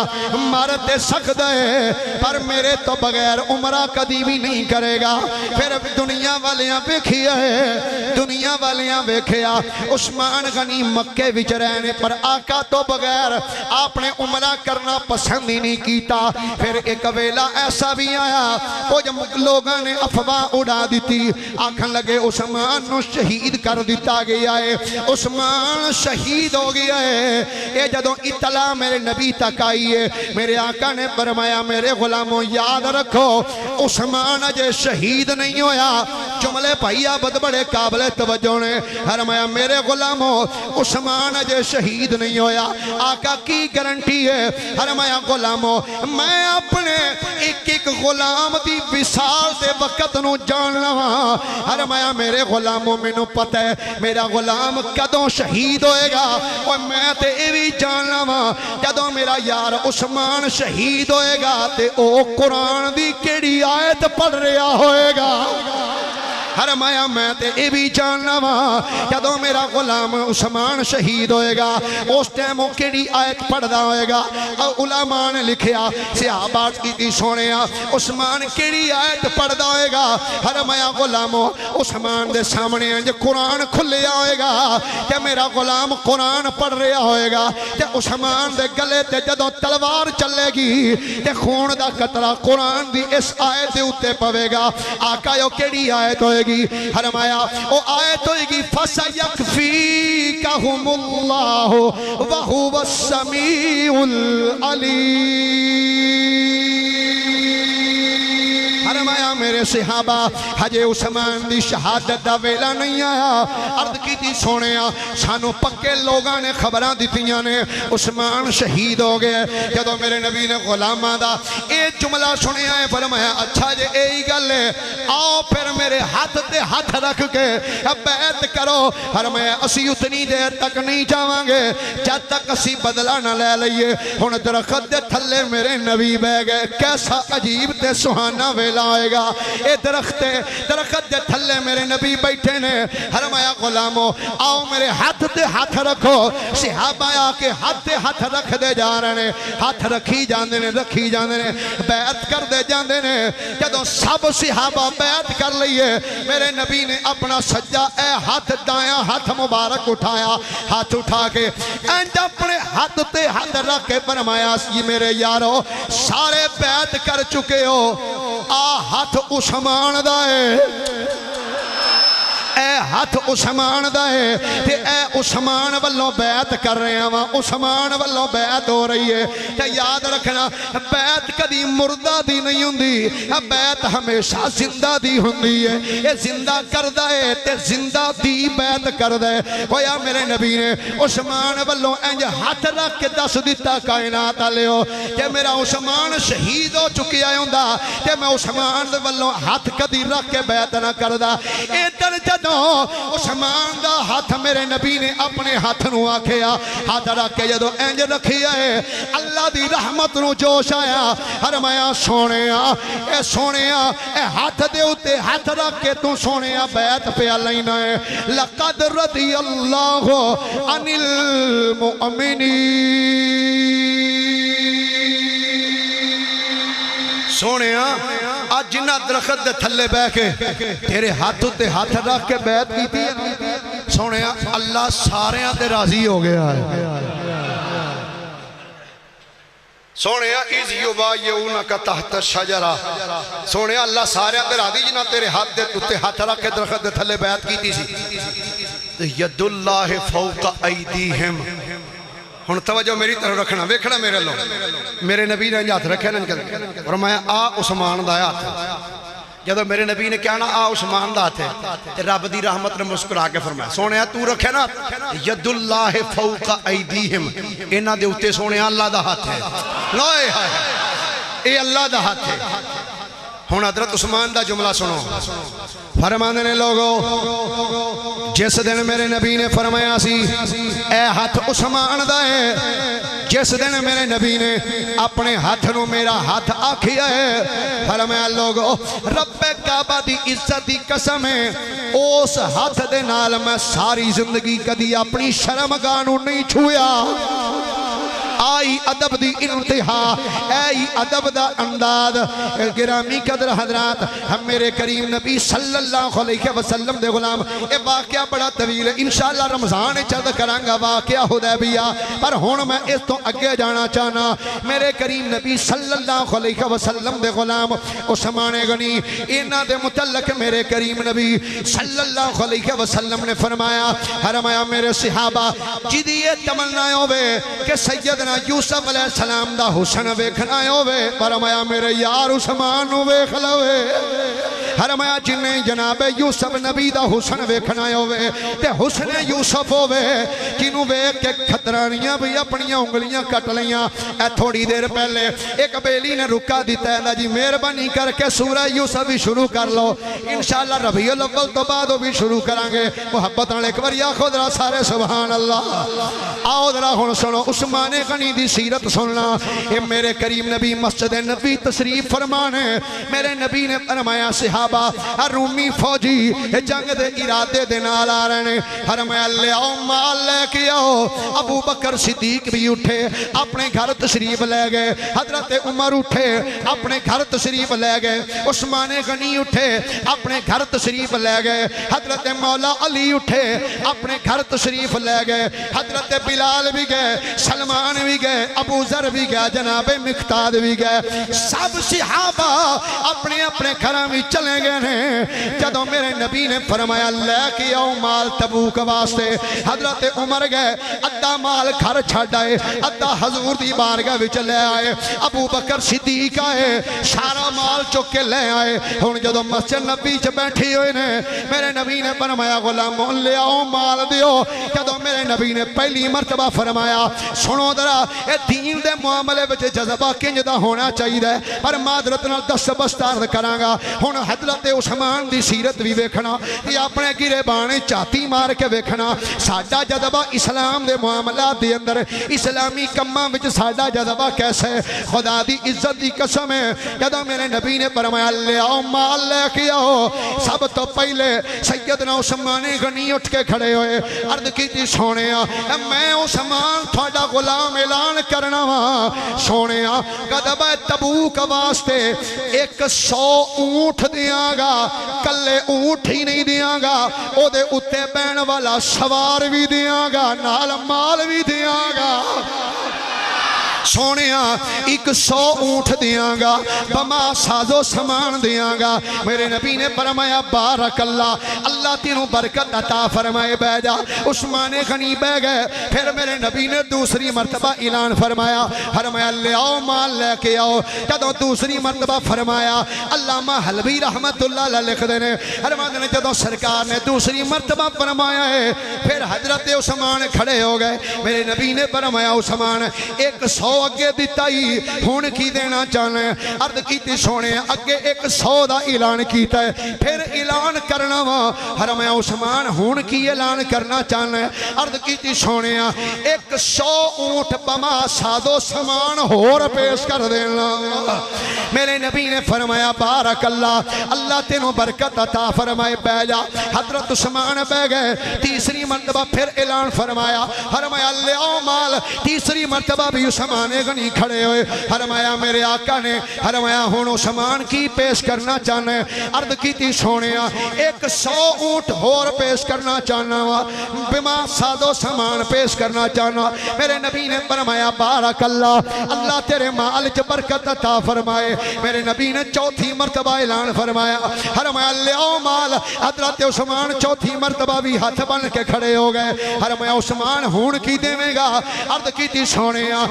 مر تے سکدا ہے پر میرے تو بغیر عمرہ کدی بھی نہیں کرے گا۔ پھر دنیا والیاں ویکھیا ہے، دنیا والیاں ویکھیا عثمان غنی مکے وچ رہنے پر آقا تو بغیر آپ نے عمرہ کرنا پسند ہی نہیں کیتا۔ پھر ایک ویلا ایسا بھی آیا وہ جب لوگاں نے افواہ اڑا دیتی، آکھن لگے عثمان نو شہید کر دیتا گیا ہے، عثمان شہید ہو گیا ہے۔ اے جدوں اطلاع میرے نبی تک آئی ہے، میرے آقا نے فرمایا میرے غلاموں یاد رکھو عثمان اجے شہید نہیں ہویا۔ جملے بھائیا بد بڑے قابل توجہ نے، فرمایا میرے غلاموں عثمان اجے شہید نہیں ہویا۔ آقا کی گارنٹی ہے؟ فرمایا غلاموں میں اپنے ایک ایک غلام دی وصال دے وقت نو جان لواں۔ فرمایا میرے غلاموں میں نو پتہ ہے میرا غلام کدوں شہید ہوئے گا، اور میں تے اے بھی جان لواں جدوں میرا یار عثمان شہید ہوئے گا تے او قرآن دی کیڑی آیت پڑھ رہا ہوئے گا۔ فرمایا میں تے اے بھی جاننا وا جدوں میرا غلام عثمان شہید ہوئے گا اس ٹائم وہ کیڑی آیت پڑھدا ہوئے گا۔ علماء نے لکھیا صحابہ کی سونیا عثمان کیڑی آیت پڑھدا ہوئے گا۔ فرمایا غلامو عثمان دے سامنے انج قرآن کھلیا ہوئے گا کہ میرا غلام قرآن پڑھ رہا ہوئے گا، کہ عثمان دے گلے تے جدوں تلوار چلے گی تے خون دا قطرہ قرآن دی اس آیت دے اُتے پوے گا۔ آقا یو کیڑی آیت ہوئے گی؟ فرمایا او آیت ہوئے گی فَسَيَكْفِيكَهُمُ اللَّهُ وَهُوَ السَّمِيعُ الْعَلِيمُ۔ فرمایا میرے صحابہ حجے عثمان دی شہادت دا ویلا نہیں آیا، عرض کی تھی سونیا سانو پکے لوگاں نے خبراں دیتیاں نے عثمان شہید ہو گئے۔ جدو میرے نبی نے غلاماں دا اے جملہ سنیا ہے فرمایا اچھا جے اے ہی گل ہے، آؤ پھر میرے ہاتھ تے ہاتھ رکھ کے بیعت کرو۔ فرمایا اسی اتنی دیر تک نہیں جاواں گے جب تک اسی بدلہ نہ لے لئیے۔ ہن درخت دے تھلے میرے نبی بہ گئے، کیسا عجیب تے سہانا ویلا آئے گا۔ اے درخت دے تھلے میرے نبی بیٹھے نے۔ فرمایا غلامو آؤ میرے ہاتھ تے ہاتھ رکھو۔ صحابہ آ کے ہاتھ تے ہاتھ رکھ دے جا رہے نے، ہاتھ رکھی جاندے نے رکھی جاندے نے، بیعت کر دے جاندے نے۔ جدوں سب صحابہ بیعت کر لئیے میرے نبی نے اپنا سجا اے ہاتھ دایاں ہاتھ مبارک اٹھایا، ہاتھ اٹھا کے انج اپنے ہاتھ تے ہاتھ رکھ کے فرمایا یہ میرے یارو سارے بیعت کر چکے ہو، آ ہاتھ عثمان دا ہے، اے ہاتھ عثمان دا ہے تے اے عثمان والوں بیعت کر رہے ہیں، عثمان والوں بیعت ہو رہی ہے۔ تے یاد رکھنا بیعت کدی مردہ دی نہیں ہوندی، بیعت ہمیشہ زندہ دی ہوندی ہے۔ یہ زندہ کردہ ہے تے زندہ دی بیعت کردہ ہے۔ گویا میرے نبی نے عثمان والوں انج ہاتھ رکھ کے دس دیتا کائنات والے ہو کہ میرا عثمان شہید ہو چکیا ہوندا تے میں عثمان والوں ہاتھ کدی رکھ کے بیعت نہ کردہ۔ ادھر جدوں عثمان دا ہاتھ میرے نبی نے اپنے ہاتھ نو آکھیا، ہاتھ رکھ کے جدو انج رکھیا ہے اللہ دی رحمت نو جوش آیا۔ فرمایا سونیا اے ہاتھ دے اتے ہاتھ رکھ کے تو سونیا بیعت پہ لینا ہے۔ لقد رضی اللہ عن المؤمنین۔ سونیا آج جنہ درخت دے تھلے بے کے تیرے ہاتھوں تے ہاتھ رکھ کے بیعت کی تھی، سونیا اللہ سارے آتے راضی ہو گیا ہے۔ سونیا اِذْ یُبَایِّعُونَکَ تَحْتَ الشَّجَرَةِ، سونیا اللہ سارے آتے راضی جنہ تیرے ہاتھ دے تے ہاتھ رکھ کے درخت دے تھلے بیعت کی تھی سی۔ ید اللہ فوق ایدیہم، ہن توجہ میری طرف رکھنا، ویکھنا میرے لوگ میرے نبی نے ہاتھ رکھے نا فرمایا آ عثمان دا ہاتھ۔ جدو میرے نبی نے کہنا آ عثمان دا ہاتھ ہے تے رب دی رحمت نے مسکرا کے فرمایا سونیا تو رکھے نا ید اللہ فوق ایدیہم، انہاں دے اوتے سونیا اللہ دا ہاتھ ہے، لائے ہائے اے اللہ دا ہاتھ ہے۔ ہن حضرت عثمان دا جملہ سنو، فرمانے نے لوگو جس دن میرے نبی نے فرمایا سی اے ہاتھ عثمان دا ہے، جس دن میرے نبی نے اپنے ہاتھ نو میرا ہاتھ آکھیا ہے، فرمایا لوگو رب کعبہ دی عزت دی قسم ہے اس ہاتھ دے نال میں ساری زندگی کدی اپنی شرمگاہ نو نہیں چھویا۔ آئی ادب دی انتہا، آئی ادب دا انداز۔ گرامی قدر حضرات، ہم میرے کریم نبی صلی اللہ علیہ وسلم دے غلام، اے واقعہ بڑا طویل ہے، انشاءاللہ رمضان چند کرانگا واقعہ حدیبیہ، پر ہون میں اس تو اگے جانا چاہنا۔ میرے کریم نبی صلی اللہ علیہ وسلم دے غلام عثمان غنی، انہاں دے متعلق میرے کریم نبی صلی اللہ علیہ وسلم نے فرمایا میرے صحابہ جدی یہ تمنا ہوئے کہ سیدنا یوسف علیہ السلام دا حسن ویکھنا ہوئے، فرمایا میرے یار عثمان نو ویکھ لوے۔ فرمایا جنہیں جناب یوسف نبی دا حسن ویکھنا ہوئے تے حسن یوسف ہوئے، جنہوں ویکھ کے کھترانیاں بھی اپنیاں انگلیاں کٹ لیاں۔ اے تھوڑی دیر پہلے ایک بیلی نے رکا دیتا ہے جی مہربانی کر کے سورہ یوسف بھی شروع کر لو، انشاءاللہ ربیع الاول تو بعد وہ بھی شروع کریں گے۔ محبت والے ایک بار یا خود را سارے سبحان اللہ۔ آؤ ذرا ہن سنو عثمان غنی دی سیرت سننا۔ اے میرے کریم نبی مسجد نبی تشریف فرمانے، میرے نبی نے فرمایا صحابہ رومی فوجی جنگ دے ارادے دے نال آ رہے ہیں، فرمایا لے آؤ مال لے کے آؤ۔ ابو بکر صدیق بھی اٹھے اپنے گھر تشریف لے گئے، حضرت عمر اٹھے اپنے گھر تشریف لے گئے، عثمان غنی اٹھے اپنے گھر تشریف لے گئے، حضرت مولا علی اٹھے اپنے گھر تشریف لے گئے، حضرت بلال بھی گئے، سلمان بھی گئے، ابو ذر بھی گئے، جناب مقداد بھی گئے، سب صحابہ اپنے اپنے گھراں میں چلے گئے ہیں۔ جدوں میرے نبی نے فرمایا لے کے آؤ مال تبوک واسطے، حضرت عمر گئے ادھا مال گھر چھڈ آئے، ادھا حضور دی بارگاہ وچ لے آئے، ابو بکر صدیق آئے سارا مال چک کے لے آئے۔ ہن جدوں مسجد نبی چ بیٹھی ہوئے نے میرے نبی نے فرمایا غلاموں لے آؤ مال دیو۔ جدوں میرے نبی نے پہلی مرتبہ فرمایا سنو ذرا اے دین دے معاملے وچ جذبہ کنج دا ہونا چاہیے، پر معذرت نال دس بستار کراں گا۔ ہن حضرت عثمان دی سیرت بھی ویکھنا، یہ اپنے گرے بانے چاتی مار کے ویکھنا، ساڈا جذبہ اسلام دے معاملات دے اندر اسلامی کماں وچ ساڈا جذبہ کیسے ہے۔ خدا دی عزت دی قسم ہے جدوں میرے نبی نے فرمایا لے آؤ مال لے کے آؤ، سب تو پہلے سیدنا عثمان غنی اٹھ کے کھڑے ہوئے، عرض کیتی سونیا میں عثمان تھوڑا غلام اعلان کرنا وا، سونیا غزوہ تبوک واسطے 100 اونٹ دیاں گا، کلے اونٹ ہی نہیں دیاں گا، او دے اتے بین والا سوار بھی دیاں گا، نال مال بھی دیاں گا۔ سونیا 100 اونٹ دیاں گا، بما سازو سامان دیاں گا۔ میرے نبی نے فرمایا بارک اللہ، اللہ تینوں برکت عطا فرمائے، بہ جا۔ عثمان غنی بہ گئے، پھر میرے نبی نے دوسری مرتبہ اعلان فرمایا لے آؤ مال لے کے آؤ۔ جدوں دوسری مرتبہ فرمایا علامہ حلبی رحمت اللہ علیہ لکھ دینے، فرماتے ہیں جدوں سرکار نے دوسری مرتبہ فرمایا ہے پھر حضرت عثمان کھڑے ہو گئے۔ میرے نبی نے فرمایا عثمان 100 اگے دیتا ہی ہون کی دینا چاہنا ہے، عرض کیتی سونے اگے 100 دا اعلان کیتا ہے، پھر اعلان کرنا وا، فرمایا عثمان ہون کی اعلان کرنا چاہنا ہے، عرض کیتی سونے 100 اونٹ بما سادو سامان ہور پیش کر دینا۔ میرے نبی نے فرمایا بارک اللہ، اللہ تینوں برکت عطا فرمائے، بہ جا۔ حضرت عثمان بہ گئے، تیسری مرتبہ پھر اعلان فرمایا لے آؤ مال۔ تیسری مرتبہ بھی عثمان غنی کھڑے ہوئے، فرمایا میرے آقا نے فرمایا ہن عثمان کی پیش کرنا چاہنا ہے، عرض کیتی سونیا 100 اونٹ ہور پیش کرنا چاہنا وا، بما سادو سامان پیش کرنا چاہنا۔ میرے نبی نے فرمایا بارک اللہ، اللہ تیرے مال چ برکت عطا فرمائے۔ میرے نبی نے چوتھی مرتبہ اعلان فرمایا لے آؤ مال۔ حضرت عثمان چوتھی مرتبہ بھی ہاتھ بن کے کھڑے ہو گئے، فرمایا عثمان ہون کی دیویں گا، عرض کیتی سونیا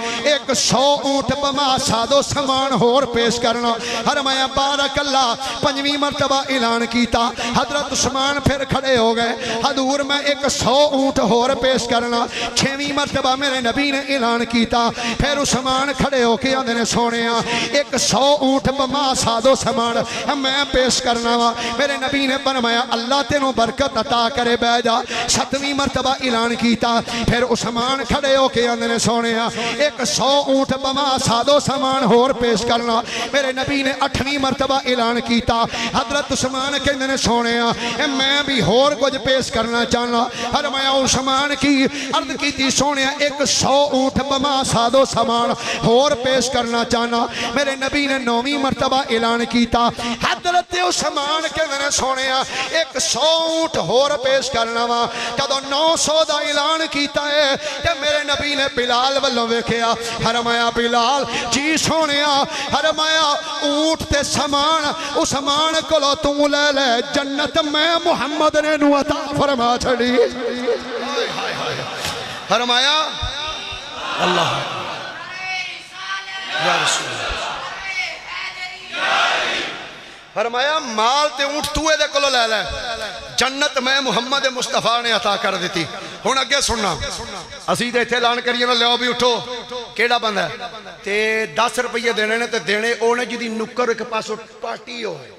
100 اونٹ بما سادو سامان ہور پیش کرنا، فرمایا بارک اللہ۔ پنجویں مرتبہ اعلان کیتا، حضرت عثمان پھر کھڑے ہو گئے، حضور میں 100 اونٹ ہور پیش کرنا۔ چھویں مرتبہ میرے نبی نے اعلان کیتا، پھر عثمان کھڑے ہو کے آندے نے سونیا 100 اونٹ بما سادو سامان میں پیش کرنا وا۔ میرے نبی نے فرمایا اللہ تینوں برکت عطا کرے، بہ جا۔ ستویں مرتبہ اعلان کیتا، پھر عثمان کھڑے ہو کے آندے نے سونیا 100 100 اونٹ بما سادو سامان ہور پیش کرنا. میرے نبی نے 8ویں مرتبہ اعلان کیتا. حضرت عثمان کہندے نے سونیا میں بھی ہور کچھ پیش کرنا چاہنا. فرمایا عثمان کی عرض کیتی سونیا 100 اونٹ بما سادو سامان ہور پیش کرنا چاہنا. میرے نبی نے 9ویں مرتبہ اعلان کیتا. حضرت عثمان کہندے نے سونیا 100 اونٹ ہور پیش کرنا وا. جدوں 900 دا اعلان کیتا ہے تے میرے نبی نے بلال والوں ویکھیا. فرمایا بلال جی سونیا فرمایا اونٹ تے سامان عثمان کولو تو لے لے جنت میں محمد نے نو عطا فرما چھڑی. فرمایا اللہ یا رسول اللہ فرمایا مال تے اونٹ تو دے کولو لے لے جنت میں محمد مصطفیٰ نے عطا کر دیتی. ہن اگے سننا اسی تے ایتھے اعلان کریے نا لیاؤ بھی اٹھو کیڑا بندہ ہے تے 10 روپے دینے نے تے دینے اونے جدی نکر ایک پاسو پارٹی ہوئے.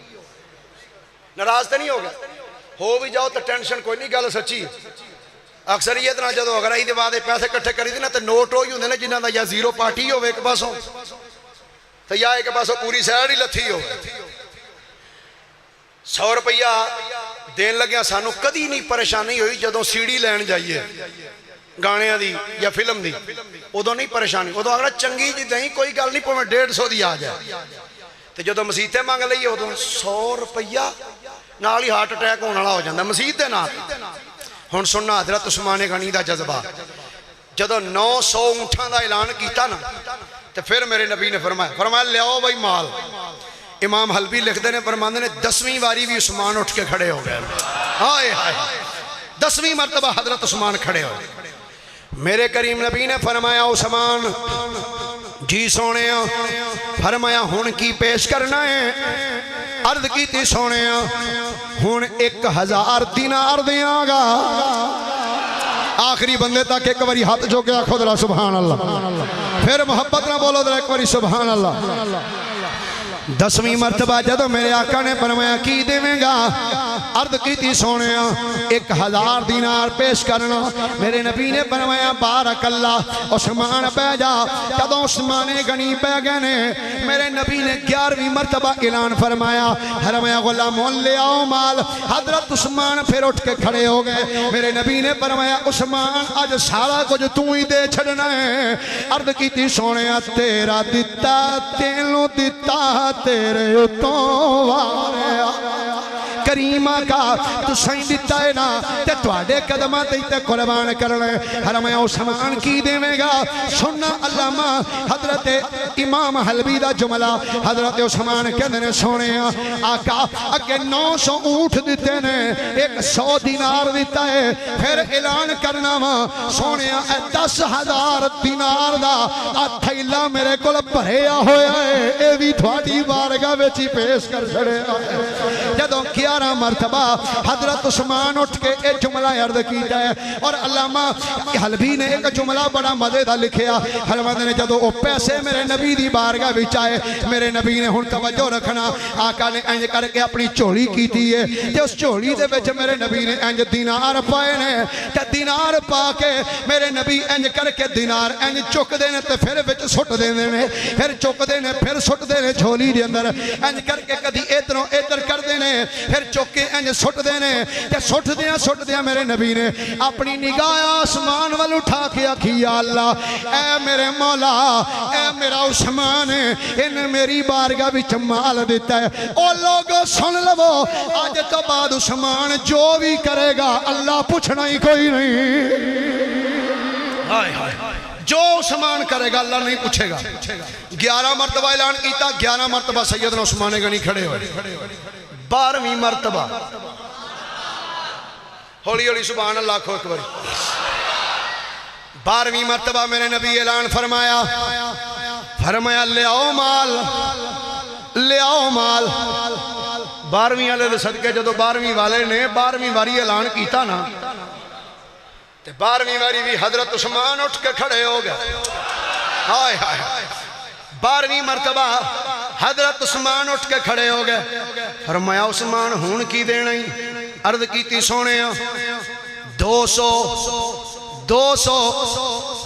ناراض تے نہیں ہو گیا ہو بھی جاؤ تے ٹینشن کوئی نہیں گل سچی. اکثریت نہ جدو اگر دے بعد پیسے کٹھے کری دی نا تے نوٹ ہوئی ہوندے نے جنہاں دا یا زیرو پارٹی ہوئے ایک پاسوں تے یا ایک پاسوں پوری سائیڈ ہی لتھی ہو. 100 روپیہ دین لگیا سانو کدی نہیں پریشانی ہوئی جدوں سیڑی لین جائیے گانے دی یا فلم دی ادو نہیں پریشانی. ادو اگر چنگی جی دیں کوئی گل نہیں پویں 150 دی آ جائے تے جدوں مسیتے مانگ لئیے ادو 100 روپیہ نال ہی ہارٹ اٹیک ہونے والا ہو جاتا مسیت دے نال. ہن سننا حضرت عثمان غنی دا جذبہ جدوں 900 اونٹاں دا اعلان کیتا نا تے پھر میرے نبی نے فرمایا لیاؤ بھائی مال. امام حلبی لکھ دے نے فرماندے نے 10ویں واری بھی عثمان اٹھ کے کھڑے ہو گئے. ہائے ہائے 10ویں مرتبہ حضرت عثمان کھڑے ہو گئے. میرے کریم نبی نے فرمایا عثمان جی سونے فرمایا ہن کی پیش کرنا ہے. عرض کی تھی سونے ہن 1000 دینار دیاں گا. آخری بندے تک ایک باری ہاتھ جو گیا خود را سبحان اللہ. پھر محبت نہ بولو در ایک باری سبحان اللہ. 10ویں مرتبہ جدو میرے آقا نے فرمایا کی دیویں گا. عرض کی تھی سونے 1000 دینار پیش کرنا. میرے نبی نے فرمایا بارک اللہ عثمان پہ جا. جدو عثمان غنی پہ گئے نے میرے نبی نے 11ویں مرتبہ اعلان فرمایا غلامون لے آؤ مال. حضرت عثمان پھر اٹھ کے کھڑے ہو گئے. میرے نبی نے فرمایا عثمان آج سارا کچھ تو ہی دے چھڑنا ہے. عرض کی تھی سونے تیرا دتا تینوں دتا تیرے اتوں واریا کریمہ کا تو سائن دیتا ہے نا تے توڑے قدمہ دیتے قربان کرنے. فرمایا عثمان کی دیویں گا. سننا علامہ حضرت امام حلبی دا جملہ حضرت عثمان کہنے نے سونے آقا اگے 900 اونٹ دیتے نے 100 دینار دیتا ہے. پھر اعلان کرنا وا سونے 10,000 دینار دا تھیلا میرے کول بھریا ہویا ہے. اے بھی تھوڑی بارگاہ وچ ہی پیش کر چھڑے. جدوں 11 مرتبہ حضرت عثمان اٹھ کے ایک جملہ عرض کیتا ہے. اور علامہ حلبی نے ایک جملہ بڑا مزے دا لکھیا. حلوہ نے جدو او پیسے میرے نبی دی بارگاہ بچائے میرے نبی نے ہن توجہ رکھنا. آقا نے انج کر کے اپنی چوڑی کیتی ہے تے اس چوڑی دے وچ میرے نبی نے انج دینار پائے نے تے دینار پا کے میرے نبی انج کر کے دینار انج چک دے نے تے پھر وچ سٹ دے نے پھر چک دے نے پھر سٹ دے نے جھولی دے اندر انج کر کے کدی ادھروں ادھر کر دے نے پھر چوکے انج سٹ دینے کہ سٹ دیا میرے نبی نے اپنی نگاہ آسمان وال اٹھا کے آکھی یا اللہ اے میرے مولا اے میرا عثمان ان میری بارگاہ بھی مال دیتا ہے. او لوگوں سن لو آج تو بعد عثمان جو بھی کرے گا اللہ پوچھنا ہی کوئی نہیں. جو عثمان کرے گا اللہ نہیں پوچھے گا. 11 مرتبہ اعلان کیتا 11 مرتبہ سیدنا عثمان غنی کھڑے ہوئے. 12ویں مرتبہ ہولی ہولی سبحان اللہ کھو ایک باری 12ویں مرتبہ میرے نبی اعلان فرمایا لے آؤ مال لے آؤ مال. 12ویں والے دے صدقے جدو 12ویں والے نے 12ویں واری اعلان کیتا نا تے 12ویں واری بھی حضرت عثمان اٹھ کے کھڑے ہو گئے. ہائے ہائے 12ویں مرتبہ حضرت عثمان اٹھ کے کھڑے ہو گئے. فرمایا عثمان ہون کی دینا ہی. عرض کیتی سونے 200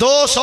200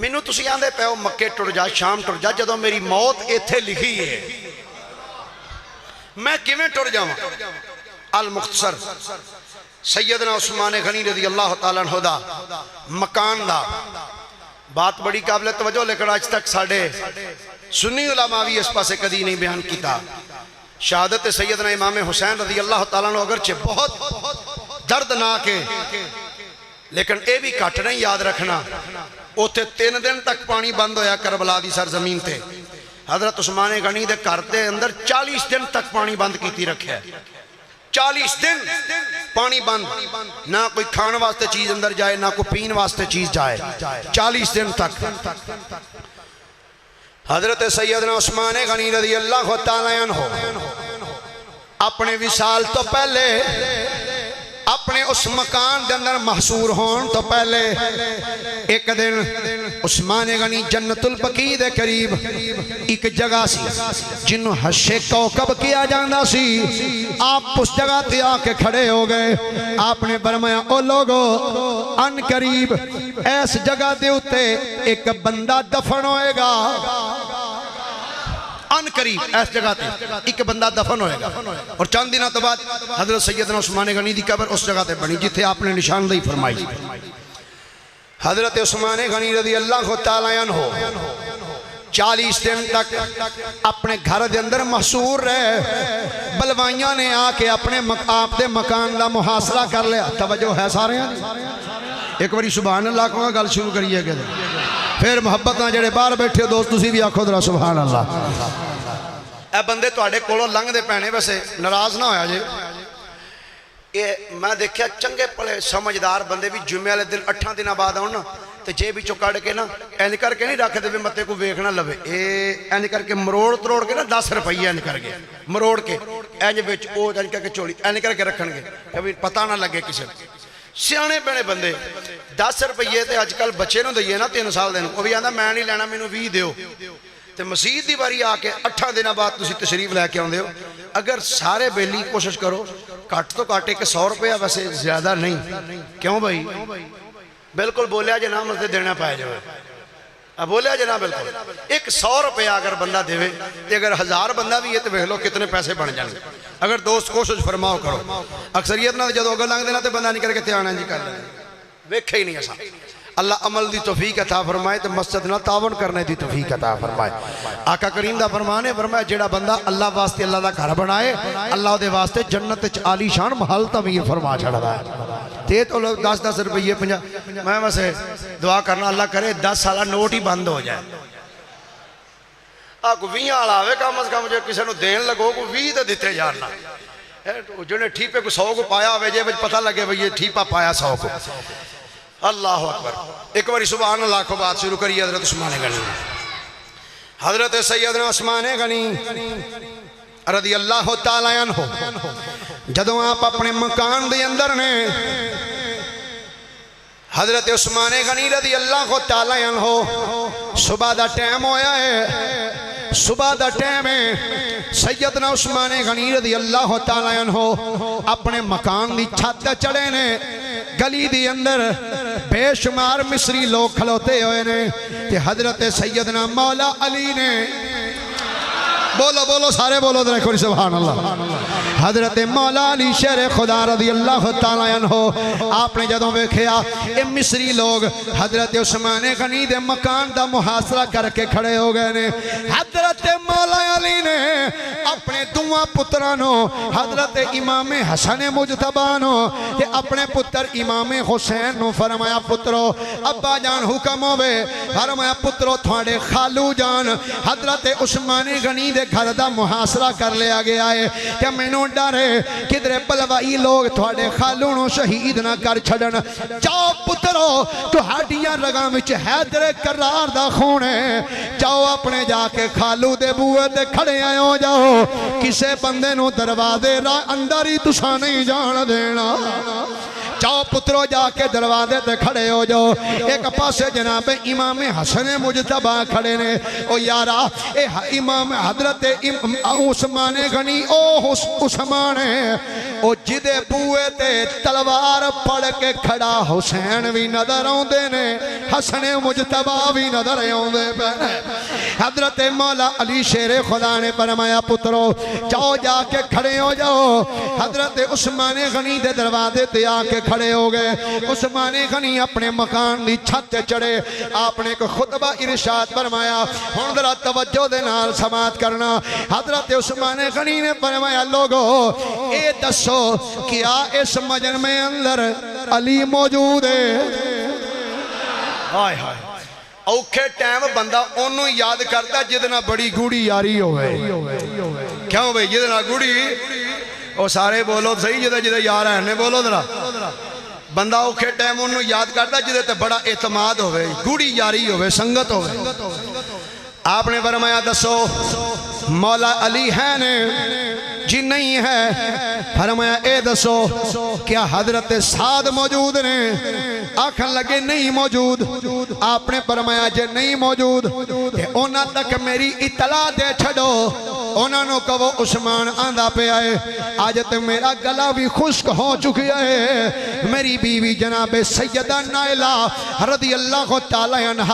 مینوں تسی آندے پے ہو مکے ٹر جا شام ٹر جا جدوں میری موت ایتھے لکھی ہے میں کیویں ٹر جاواں المختصر سیدنا عثمان غنی رضی اللہ تعالیٰ عنہ دا مکان دا بات بڑی قابل توجہ لیکن آج تک ساڑھے سنی علماء بھی اس پاسے کدی نہیں بیان کیتا شہادت سیدنا امام حسین رضی اللہ تعالیٰ عنہ اگرچہ بہت دردناک ہے لیکن اے بھی کٹ نہیں یاد رکھنا اوتھے 3 دن تک پانی بند ہویا کربلا دی سرزمین تے حضرت عثمان غنی دے گھر دے اندر 40 دن تک پانی بند کیتی رکھے 40 دن پانی بند نہ کوئی کھان واسطے چیز اندر جائے نہ کوئی پین واسطے چیز جائے 40 دن تک حضرت سیدنا عثمان غنی رضی اللہ تعالیٰ عنہ اپنے وصال تو پہلے اپنے اس مکان دے اندر محصور ہون تو پہلے ایک دن عثمان غنی جنت البقیع دے قریب ایک جگہ سی جنہوں حشے کوکب کیا جاندہ سی آپ اس جگہ تے آ کے کھڑے ہو گئے آپ نے فرمایا او لوگو ان قریب ایس جگہ دے اتے ایک بندہ دفن ہوئے گا ان قریب ایس جگہ تے ایک بندہ دفن ہوئے گا اور چند دنوں تو بعد حضرت سیدنا عثمان غنی دی قبر اس جگہ تے بنی جتھے آپ نے نشاندہی فرمائی حضرت عثمان غنی رضی اللہ تعالیٰ عنہ 40 دن تک اپنے گھر دے اندر محصور رہے بلوائیاں نے آ کے اپنے آپ دے مکان دا محاصرہ کر لیا توجہ ہے سارے ہیں ایک باری سبحان اللہ کو گل شروع کریے گا پھر محبت نہ جڑے باہر بیٹھے دوست تسی بھی آکھو ذرا سبحان اللہ اے بندے تواڈے کولوں لنگھ دے پینے ویسے ناراض نہ ہویا جی میں دیکھیا چنگے پڑے سمجھدار بندے بھی جمعے والے دن 8 دن بعد آؤ نا تے جے بھی چکڑ کے نا اینج کر کے نہیں رکھ دے بھی متے کو ویکھ نہ لوے اے اینج کر کے مروڑ تروڑ کے نا 10 روپے اینج کر کے مروڑ کے اینج وچ او اینج کر کے چولی اینج کر کے رکھن گے کہ پتہ نہ لگے کسے سیانے پینے بندے 10 روپے تے اج کل بچے نوں دئیے نا 3 سال دے نوں او بھی آندا میں نہیں لینا مینوں 20 دیو تے مسجد دی باری آ کے 8 دنوں بعد تسی تشریف لے کے آندے ہو اگر سارے بیلی کوشش کرو کٹ تو کاٹے کہ 100 روپیہ ویسے زیادہ نہیں کیوں بھائی بالکل بولیا جناب مجھے دینا پائے جائے اب بولیا جناب بالکل ایک 100 روپیہ اگر بندہ دیوے تے اگر 1000 بندہ بھی یہ تو ویکھ لو کتنے پیسے بن جانے اگر دوست کوشش فرماؤ کرو اکثریت نہ جدو اگر لنگ دینا تے بندہ نہیں کر کے تیانا جی کر لیں ویکھے ہی نہیں ایسا اللہ عمل دی توفیق عطا فرمائے تو مسجد نہ تعاون کرنے دی توفیق عطا فرمائے آقا کریم دا فرمانے فرمائے جڑا بندہ اللہ واسطے اللہ دا گھر بنائے اللہ دے واسطے جنت عالی شان محل تعمیر فرما چھڑا ہے تے تو لوگ 10 روپیے 50 میں ویسے دعا کرنا اللہ کرے 10 سالہ نوٹ ہی بند ہو جائے کو 20 والا آوے کم از کم جو کسی نو دین لگو کو 20 تے دیتے جانا جنہیں ٹھیپے کو 100 کو پایا ہوئے جے پتہ لگے بھئی یہ ٹھیپا پایا 100 کو اللہ اکبر ایک باری سبحان اللہ کو بات شروع کری حضرت عثمان غنی حضرت سیدنا عثمان غنی رضی اللہ تعالیٰ عنہ جدوں آپ اپنے مکان دے اندر نے حضرت عثمان غنی رضی اللہ تعالیٰ عنہ صبح دا ٹائم ہویا ہے صبح دا ٹائم ہے سیدنا عثمان غنی رضی اللہ تعالیٰ عنہ اپنے مکان دی چھت چڑھے نے گلی دی اندر بے شمار مصری لوگ کھلوتے ہوئے نے کہ حضرت سیدنا مولا علی نے بولو بولو سارے بولو در کوئی سبحان اللہ حضرت مولا علی شیر خدا رضی اللہ تعالیٰ عنہ آپ نے جدوں ویکھیا اے مصری لوگ حضرت عثمان غنی دے مکان دا محاصرہ کر کے کھڑے ہو گئے نے حضرت مولا علی نے اپنے دعا پترانو حضرت امام حسن مجتبانو کہ اپنے پتر امام حسین نو فرمایا پترو ابا جان حکم ہوئے فرمایا پترو تھوڑے خالو جان حضرت عثمان غنی دے گھر دا محاصرہ کر لیا گیا ہے کہ میں نو ڈارے کدرے بلوائی لوگ تھوڑے خالونوں شہید نہ کر چھڑن جاؤ پترو تو ہاڑیاں رگاں وچ حیدر کرار دا خون ہے جاؤ اپنے جا کے خالو دے بوئے دے کھڑے آئے ہو جاؤ کسے بندے نو دروازے راہ اندر ہی تسا نہیں جان دینا جاؤ پترو جا کے دروازے تے کھڑے ہو جاؤ ایک پاسے جناب امام حسن مجتبی کھڑے نے او یارا اے امام حضرت عثمان غنی او عثمان او جدے بوئے تے تلوار پڑ کے کھڑا حسین بھی نظر آندے نے حسن مجتبی بھی نظر آندے پے حضرت مولا علی شیر خدا نے فرمایا پترو جاؤ جا کے کھڑے ہو جاؤ حضرت عثمان غنی دے دروازے تے آ کے کھڑے ہو گئے عثمان غنی اپنے مکان دی چھت تے چڑھے آپ نے ایک خطبہ ارشاد فرمایا ہن ذرا توجہ دے نال سماعت کرنا حضرت عثمان غنی نے فرمایا لوگو اے دسو کیا اس مجمع اندر علی موجود ہے ہائے ہائے اوکھے ٹائم بندہ انہوں یاد کرتا جدنا بڑی گوڑی یاری ہوئے کیوں بھئی جدنا گوڑی او سارے بولو صحیح جدہ جدہ یار ہے بولو ذرا بندہ اوکھے ٹائم انہوں یاد کرتا جدہ تے بڑا اعتماد ہوئے گوڑی یاری ہوئے سنگت ہوئے آپ نے فرمایا دسو مولا علی ہے نے جی نہیں ہے فرمایا اے دسو کیا حضرت سعد موجود نے آنکھن لگے نہیں موجود آپ نے فرمایا جے نہیں موجود اونا تک میری اطلاع دے چھڑو اونا نو کہو عثمان آندھا پہ آئے آج تے میرا گلا بھی خشک ہو چکی ہے میری بیوی جناب سیدہ نائلہ رضی اللہ تعالی عنہ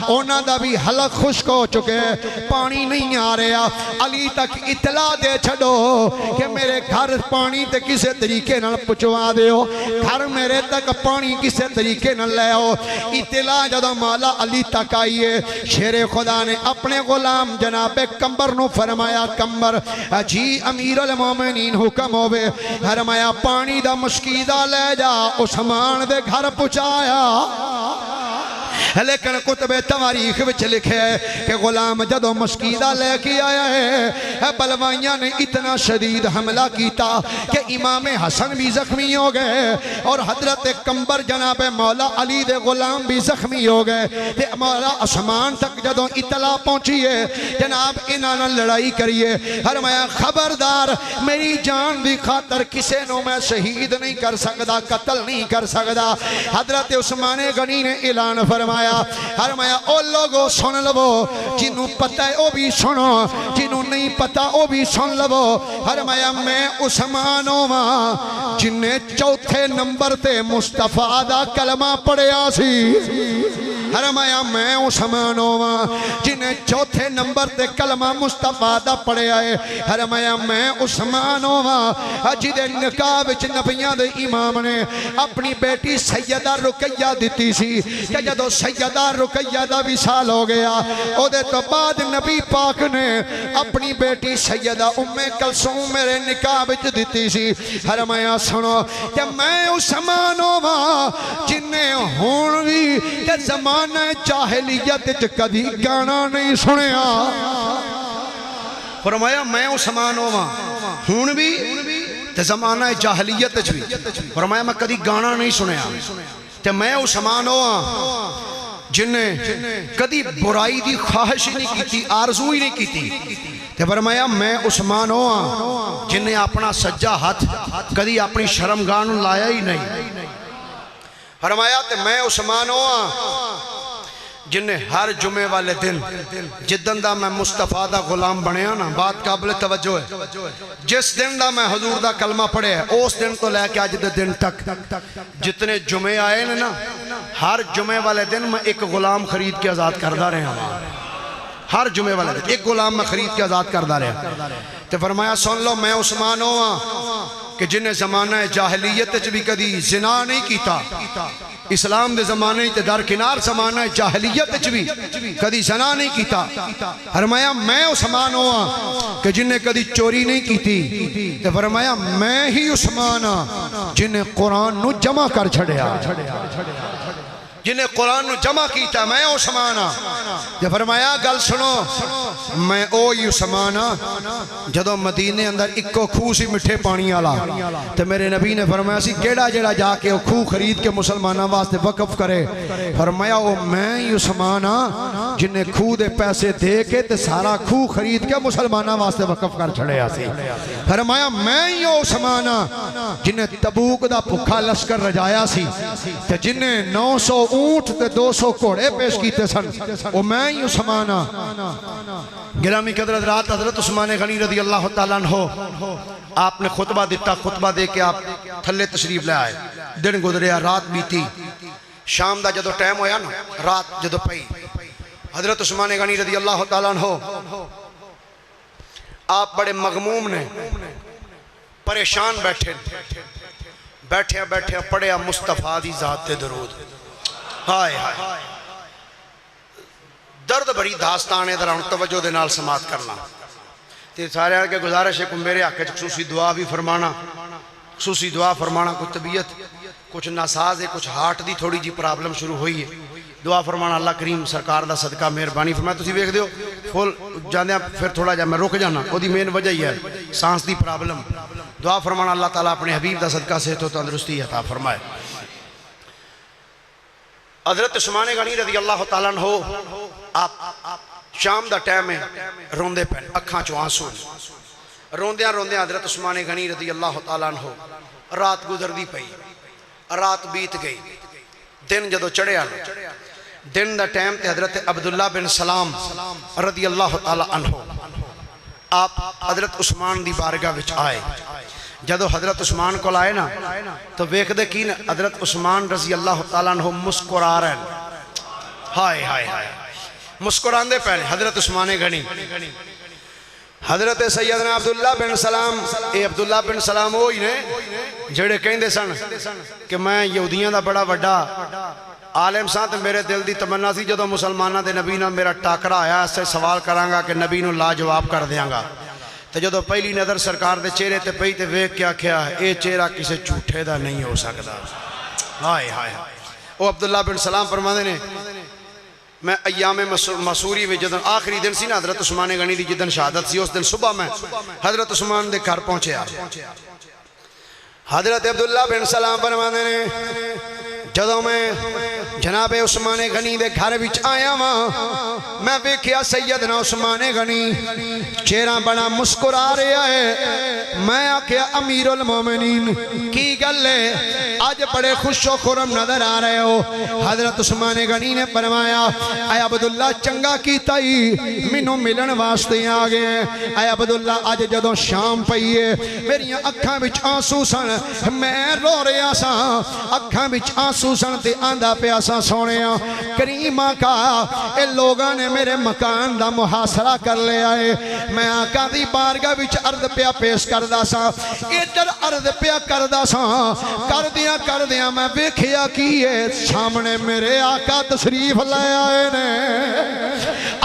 اونا دا بھی حلق خشک ہو چکے پانی نہیں آ رہا علی تک اطلاع دے چھڑو کہ میرے گھر پانی تے کسے طریقے نہ پچوا دے ہو گھر میرے تک پانی کسے طریقے نہ لے ہو اطلاع جدو مولا علی تک آئیے شیر خدا نے اپنے غلام جناب کمبر نو فرمایا کمبر جی امیر المومنین حکم ہوئے فرمایا پانی دا مشکیدہ لے جا عثمان دے گھر پچایا لیکن کتب تواریخ وچ لکھے ہے کہ غلام جدو مشکیدہ لے کے آیا ہے بلوائیاں نے اتنا شدید حملہ کیتا کہ امام حسن بھی زخمی ہو گئے اور حضرت کمبر جناب مولا علی دے غلام بھی زخمی ہو گئے کہ مولا عثمان تک جدو اطلاع پہنچیے جناب انہاں لڑائی کریے فرمایا خبردار میری جان دی خاطر کسے نو میں شہید نہیں کر سکدا قتل نہیں کر سکدا حضرت عثمان غنی نے اعلان فرمایا فرمایا او لوگو سن لو جنہوں پتہ ہے او بھی سنو جنہوں نہیں پتہ او بھی سن لو فرمایا میں عثمان ہوں جن نے چوتھے نمبر تے مصطفیٰ دا کلمہ پڑھیا سی فرمایا میں عثمان ہوں جن نے چوتھے نمبر تے کلمہ مصطفیٰ دا پڑھیا ہے فرمایا میں عثمان ہوں جدے نکاح وچ نبیاں دے امام نے اپنی بیٹی سیدہ رقیہ دیتی سی کہ جدو سیدہ رقیہ دا وصال ہو گیا او دے تو بعد نبی پاک نے اپنی بیٹی سیدہ ام کلثوم میرے نکاح وچ دیتی سی فرمایا سنو کہ میں عثمان ہوں جن نے ہون بھی کہ زمانہ جاہلیت وچ کدی گانا نہیں سنیا فرمایا میں عثمان ہون بھی تے زمانہ جاہلیت وچ بھی فرمایا میں کدی گانا نہیں سنیا تے میں عثمان ہوں جن نے کدی برائی دی خواہش ہی نہیں کیتی آرزو ہی نہیں کیتی تے فرمایا میں عثمان ہوں جن نے اپنا سجا ہاتھ کدی اپنی شرمگاہ نوں لایا ہی نہیں فرمایا تے میں عثمان ہوں جن نے ہر جمعے والے دن جدن دا میں مصطفیٰ دا غلام بنیا نا بات قابل توجہ ہے جس دن دا میں حضور دا کلمہ پڑھے ہے اس دن تو لے کے آج دے دن تک جتنے جمعے آئے نا ہر جمعے والے دن میں ایک غلام خرید کے آزاد کردہ رہے ہیں ہر جمعے والے دن ایک غلام میں خرید کے آزاد کردہ رہے ہیں تو فرمایا سن لو میں عثمان ہوں کہ جن نے زمانہ جاہلیت وچ بھی کدی زنا نہیں کیتا اسلام دے زمانے تے درکنار زمانہ جاہلیت وچ بھی کدی زنا نہیں کیتا فرمایا میں عثمان ہوں کہ جن نے کدی چوری نہیں کیتی تے فرمایا میں ہی عثمان ہوں جن نے قرآن نو جمع کر چھڑیا جنہیں قرآن نو جمع کیتا میں عثمان ہاں جے فرمایا گل سنو میں او عثمان ہاں جدو مدینے اندر اکو خوہ سی مٹھے پانی والا تے میرے نبی نے فرمایا سی کیڑا جڑا جا کے خوہ خرید کے مسلماناں واسطے وقف کرے فرمایا او میں عثمان ہاں جنہیں خوہ دے پیسے دے کے تے سارا خوہ خرید کے مسلماناں واسطے وقف کر چھڑیا سی فرمایا میں ہی عثمان ہاں جنہیں تبوک دا بھکھا لشکر رجایا سی تے جنہیں 900 اونٹ تے 200 گھوڑے پیش کیتے سن وہ میں ہی عثمان ہاں گرامی قدر رات حضرت عثمان غنی رضی اللہ تعالیٰ عنہ آپ نے خطبہ دیتا خطبہ دے کے آپ تھلے تشریف لے آئے دن گزریا رات بیتی شام دا جدو ٹائم ہویا نا رات جدو پئی حضرت عثمان غنی رضی اللہ تعالیٰ عنہ آپ بڑے مغموم نے پریشان بیٹھے پڑھیا مصطفیٰ دی ذات تے درود ہائے ہائے درد بڑی داستان ہے ذرا توجہ دے نال سماعت کرنا تے سارے آگے گزارش ہے کہ میرے آقا خصوصی دعا بھی فرمانا خصوصی دعا فرمانا کچھ طبیعت کچھ ناساز ہے کچھ ہارٹ دی تھوڑی جی پرابلم شروع ہوئی ہے دعا فرمانا اللہ کریم سرکار دا صدقہ مہربانی فرمایا تسی ویکھ دیو فل جاندے پھر تھوڑا جا میں رک جانا او دی مین وجہ ہی ہے سانس دی پرابلم دعا فرمانا اللہ تعالیٰ اپنے حبیب دا صدقہ صحت و تندرستی عطا فرمائے حضرت عثمان غنی رضی اللہ تعالیٰ عنہ آپ شام دا ٹائم ہے روندے پہن اکھاں چو آنسو روندیاں حضرت عثمان غنی رضی اللہ تعالیٰ عنہ رات گزر دی پئی رات بیت گئی دن جدو چڑھے آنے دن دا ٹائم تے حضرت عبداللہ بن سلام رضی اللہ تعالیٰ عنہ آپ حضرت عثمان دی بارگاہ وچ آئے جدو حضرت عثمان کو لائے نا تو ویکھ دے کی حضرت عثمان رضی اللہ تعالیٰ عنہ مسکرا رہے ہیں ہائے ہائے ہائے مسکران دے پہلے حضرت عثمان غنی حضرت سیدنا عبداللہ بن سلام اے عبداللہ بن سلام ہوئی نے جڑے کہیں دے سن کہ میں یہودیاں دا بڑا وڈا عالم ساتھ میرے دل دی تمنا سی جدو مسلمانہ دے نبی نہ میرا ٹاکرا آیا اس سے سوال کرانگا کہ نبی نو لا جواب کر دیاں تو جدو پہلی نظر سرکار دے چہرے تے پئی تے ویکھ کیا کیا ہے اے چہرہ کسے جھوٹے دا نہیں ہو سکتا ہائے ہائے او عبداللہ بن سلام فرماندے نے میں ایام مسوری میں جدن آخری دن سی نا حضرت عثمان غنی دی جدن شہادت سی اس دن صبح میں حضرت عثمان دے گھر پہنچے حضرت عبداللہ بن سلام فرماندے نے جدو میں جناب عثمان غنی دے گھر وچ آیا ہاں میں ویکھیا سیدنا عثمان غنی چہرہ بڑا مسکرا رہا ہے میں آکھیا امیر المومنین کی گل ہے آج بڑے خوش و خرم نظر آ رہے ہو حضرت عثمان غنی نے فرمایا اے عبداللہ چنگا کیتا ہی مینوں ملن واسطے آ گئے اے عبداللہ اج جدوں شام پئی ہے میری اکھاں وچ آنسو سن میں رو رہا سا اکھاں وچ آنسو سن تے آندا پیا سا سونیا کریم آقا اے لوگاں نے میرے مکان دا محاصرہ کر لے آئے میں آقا دی بارگاہ وچ عرض پیا پیش کردا سا ادھر عرض پیا کردا سا کر دیا میں ویکھیا کی ہے سامنے میرے آقا تشریف لے آئے نے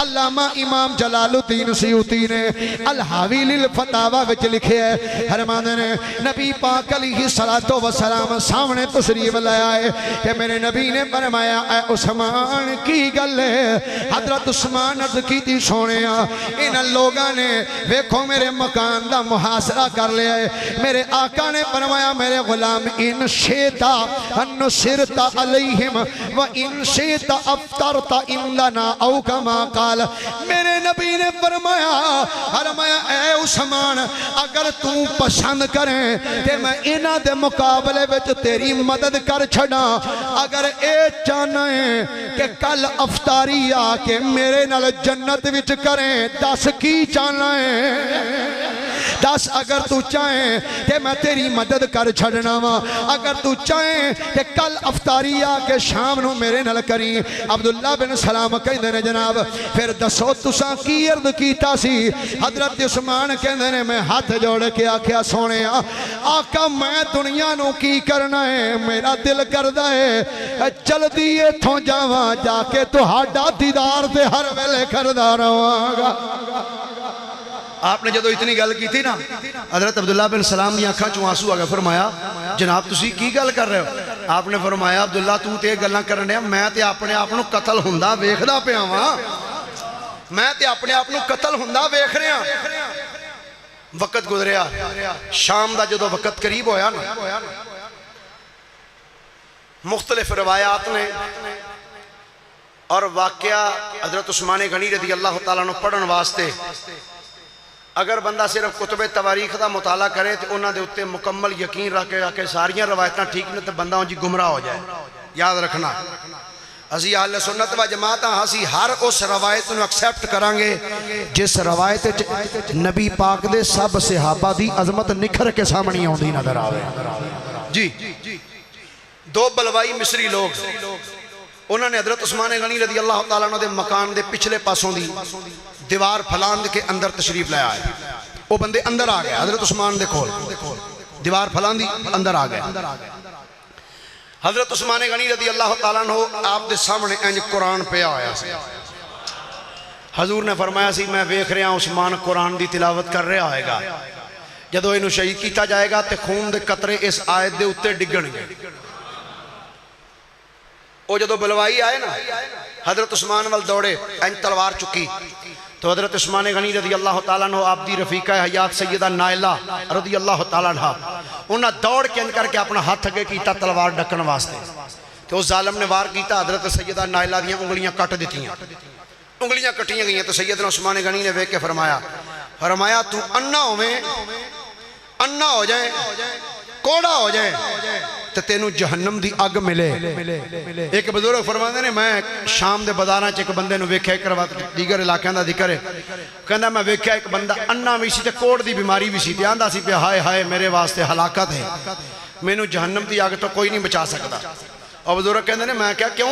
علامہ امام جلال الدین سیوطی نے الحاوی للفتاوی وچ لکھے ہے فرماندے نے نبی پاک علیہ الصلوۃ والسلام سامنے تشریف لے آئے کہ میرے نبی نے فرمایا اے عثمان کی گل ہے حضرت عثمان عرض کی تھی سونیا ان لوگاں نے ویکھو میرے مکان دا محاصرہ کر لیا ہے میرے آقا نے فرمایا میرے غلام ان شیتا نصرت علیہم و ان شیتا افطرت اندنا او کما قال میرے نبی نے فرمایا اے عثمان اگر تو پسند کریں کہ میں انہ دے مقابلے وچ تیری مدد کر چھڑا اگر اے چاہنا ہے کہ کل افطاری آ کے میرے نال جنت وچ کریں دس کی چاہنا ہے دس اگر تو چاہیں کہ میں تیری مدد کر چھڑنا وا اگر تو چاہیں کہ کل افطاری آ کے شام نو میرے نال کریں عبداللہ بن سلام کہندے نے جناب پھر دسو تساں کی عرض کیتا سی حضرت عثمان کہندے نے میں ہاتھ جوڑ کے آکھیا سونے آقا میں دنیا نو کی کرنا ہے میرا دل کردا ہے جلدی ایتھوں جاواں جا کے تہاڈا دیدار تے ہر ویلے کردا رہواں گا آپ نے جدو اتنی گل کی تھی نا حضرت عبداللہ بن سلام دی آنکھاں چوں آنسو آگے فرمایا جناب تسی کی گل کر رہے ہو آپ نے فرمایا عبداللہ تو تے گلاں کرن ڈیا میں تے اپنے آپ نو قتل ہوندا ویکھدا پیا واں میں تے اپنے آپ نو قتل ہوندا ویکھ رہا وقت گزریا شام دا جدو وقت قریب ہویا نا مختلف روایات نے اور واقعہ حضرت عثمان غنی رضی اللہ تعالیٰ عنہ پڑھن واسطے اگر بندہ صرف کتب تواریخ دا مطالعہ کرے تو انہاں دے اتے مکمل یقین رکھ کے ساریاں روایتاں ٹھیک نے تو بندہ انجی گمراہ ہو جائے یاد رکھنا اسی اہل سنت و جماعت ہاسی ہر اس روایت نو ایکسیپٹ کرانگے جس روایت نبی پاک دے سب صحابہ دی عظمت نکھر کے سامنے ہوندی نظر آوے جی دو بلوائی مصری لوگ انہوں نے حضرت عثمان غنی رضی اللہ تعالیٰ عنہ دے مکان دے پچھلے پاسوں دی دیوار پھلاند کے اندر تشریف لے آئے وہ بندے اندر آ گئے حضرت عثمان دے کھول دیوار پھلاندی اندر آ گئے حضرت عثمان غنی رضی اللہ تعالیٰ عنہ آپ دے سامنے انج قرآن پہ آیا حضور نے فرمایا سی میں ویکھ رہا عثمان قرآن دی تلاوت کر رہا آئے گا جدو انہوں شہید کیتا جائے گا تے خون دے قطرے اس آیت دے اتے ڈگن گے وہ جدو بلوائی آئے نا حضرت عثمان وال دوڑے انج تلوار چکی تو حضرت عثمان غنی رضی اللہ تعالیٰ عنہ آپ دی رفیقہ حیات سیدہ نائلہ رضی اللہ تعالیٰ عنہ انہاں دوڑ کے اندر کر کے اپنا ہاتھ اگے کیتا تلوار ڈکن واسطے تو اس ظالم نے وار کیتا حضرت سیدہ نائلہ دیاں انگلیاں کٹ دیتی ہیں انگلیاں کٹیاں گئی ہیں تو سیدنا عثمان غنی نے ویکھ کے فرمایا تو انا ہو جائیں کوڑا ہو جائیں تو تینوں جہنم دی اگ ملے ایک بزرگ فرماندے نے میں شام دے بازاراں چ ایک بندے نو ویکھیا ایک روایت دیگر علاقیاں دا ذکر ہے کہندا میں ویکھیا ایک بندہ انا وی سی تے کوڑ دی بیماری وی سی تے آندا سی پیا ہائے ہائے میرے واسطے ہلاکت ہے مینوں جہنم دی اگ تو کوئی نہیں بچا سکدا اور بزرگ کہندے نے میں کیا کیوں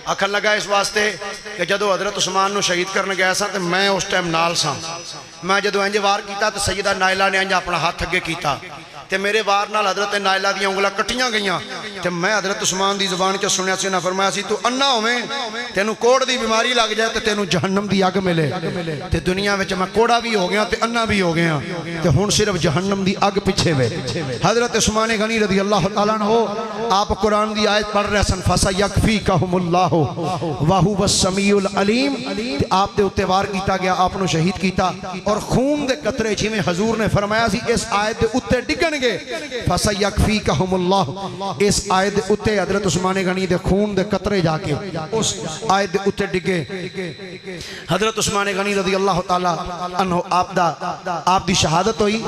آکھن لگا اس واسطے کہ جدو حضرت عثمان نو شہید کرنے گیا سا تے میں اس ٹائم نال سا میں جدو انج وار کیتا تے سیدہ نائلہ نے انج اپنا ہاتھ اگے کیتا تے میرے وار نال حضرت نائلہ دی انگلاں کٹیاں گئیاں تے میں حضرت عثمان دی زبان چ سنیا سی نہ فرمایا سی تو انا ہوویں تینوں کوڑ دی بیماری لگ جائے تے تینوں جہنم دی اگ ملے تے دنیا وچ میں کوڑا بھی ہو گیا تے انا بھی ہو گیا تے ہن صرف جہنم دی اگ پیچھے وے حضرت عثمان غنی رضی اللہ تعالیٰ عنہ آپ قرآن دی آیت پڑھ رہے سن فَسَيَكْفِيكَهُمُ اللَّهُ وَهُوَ السَّمِيعُ الْعَلِيمُ تے آپ دے اتے وار کیتا گیا آپ نو شہید کیتا اور خون دے قطرے جویں حضور نے فرمایا سی اس آیت دے اتے ڈگن گے فَسَيَكْفِيكَهُمُ اللَّهُ اس آیت دے اتے حضرت عثمان غنی دے خون دے قطرے جا کے اس آیت دے اتے ڈگے حضرت عثمان غنی رضی اللہ تعالیٰ عنہ آپ دی شہادت ہوئی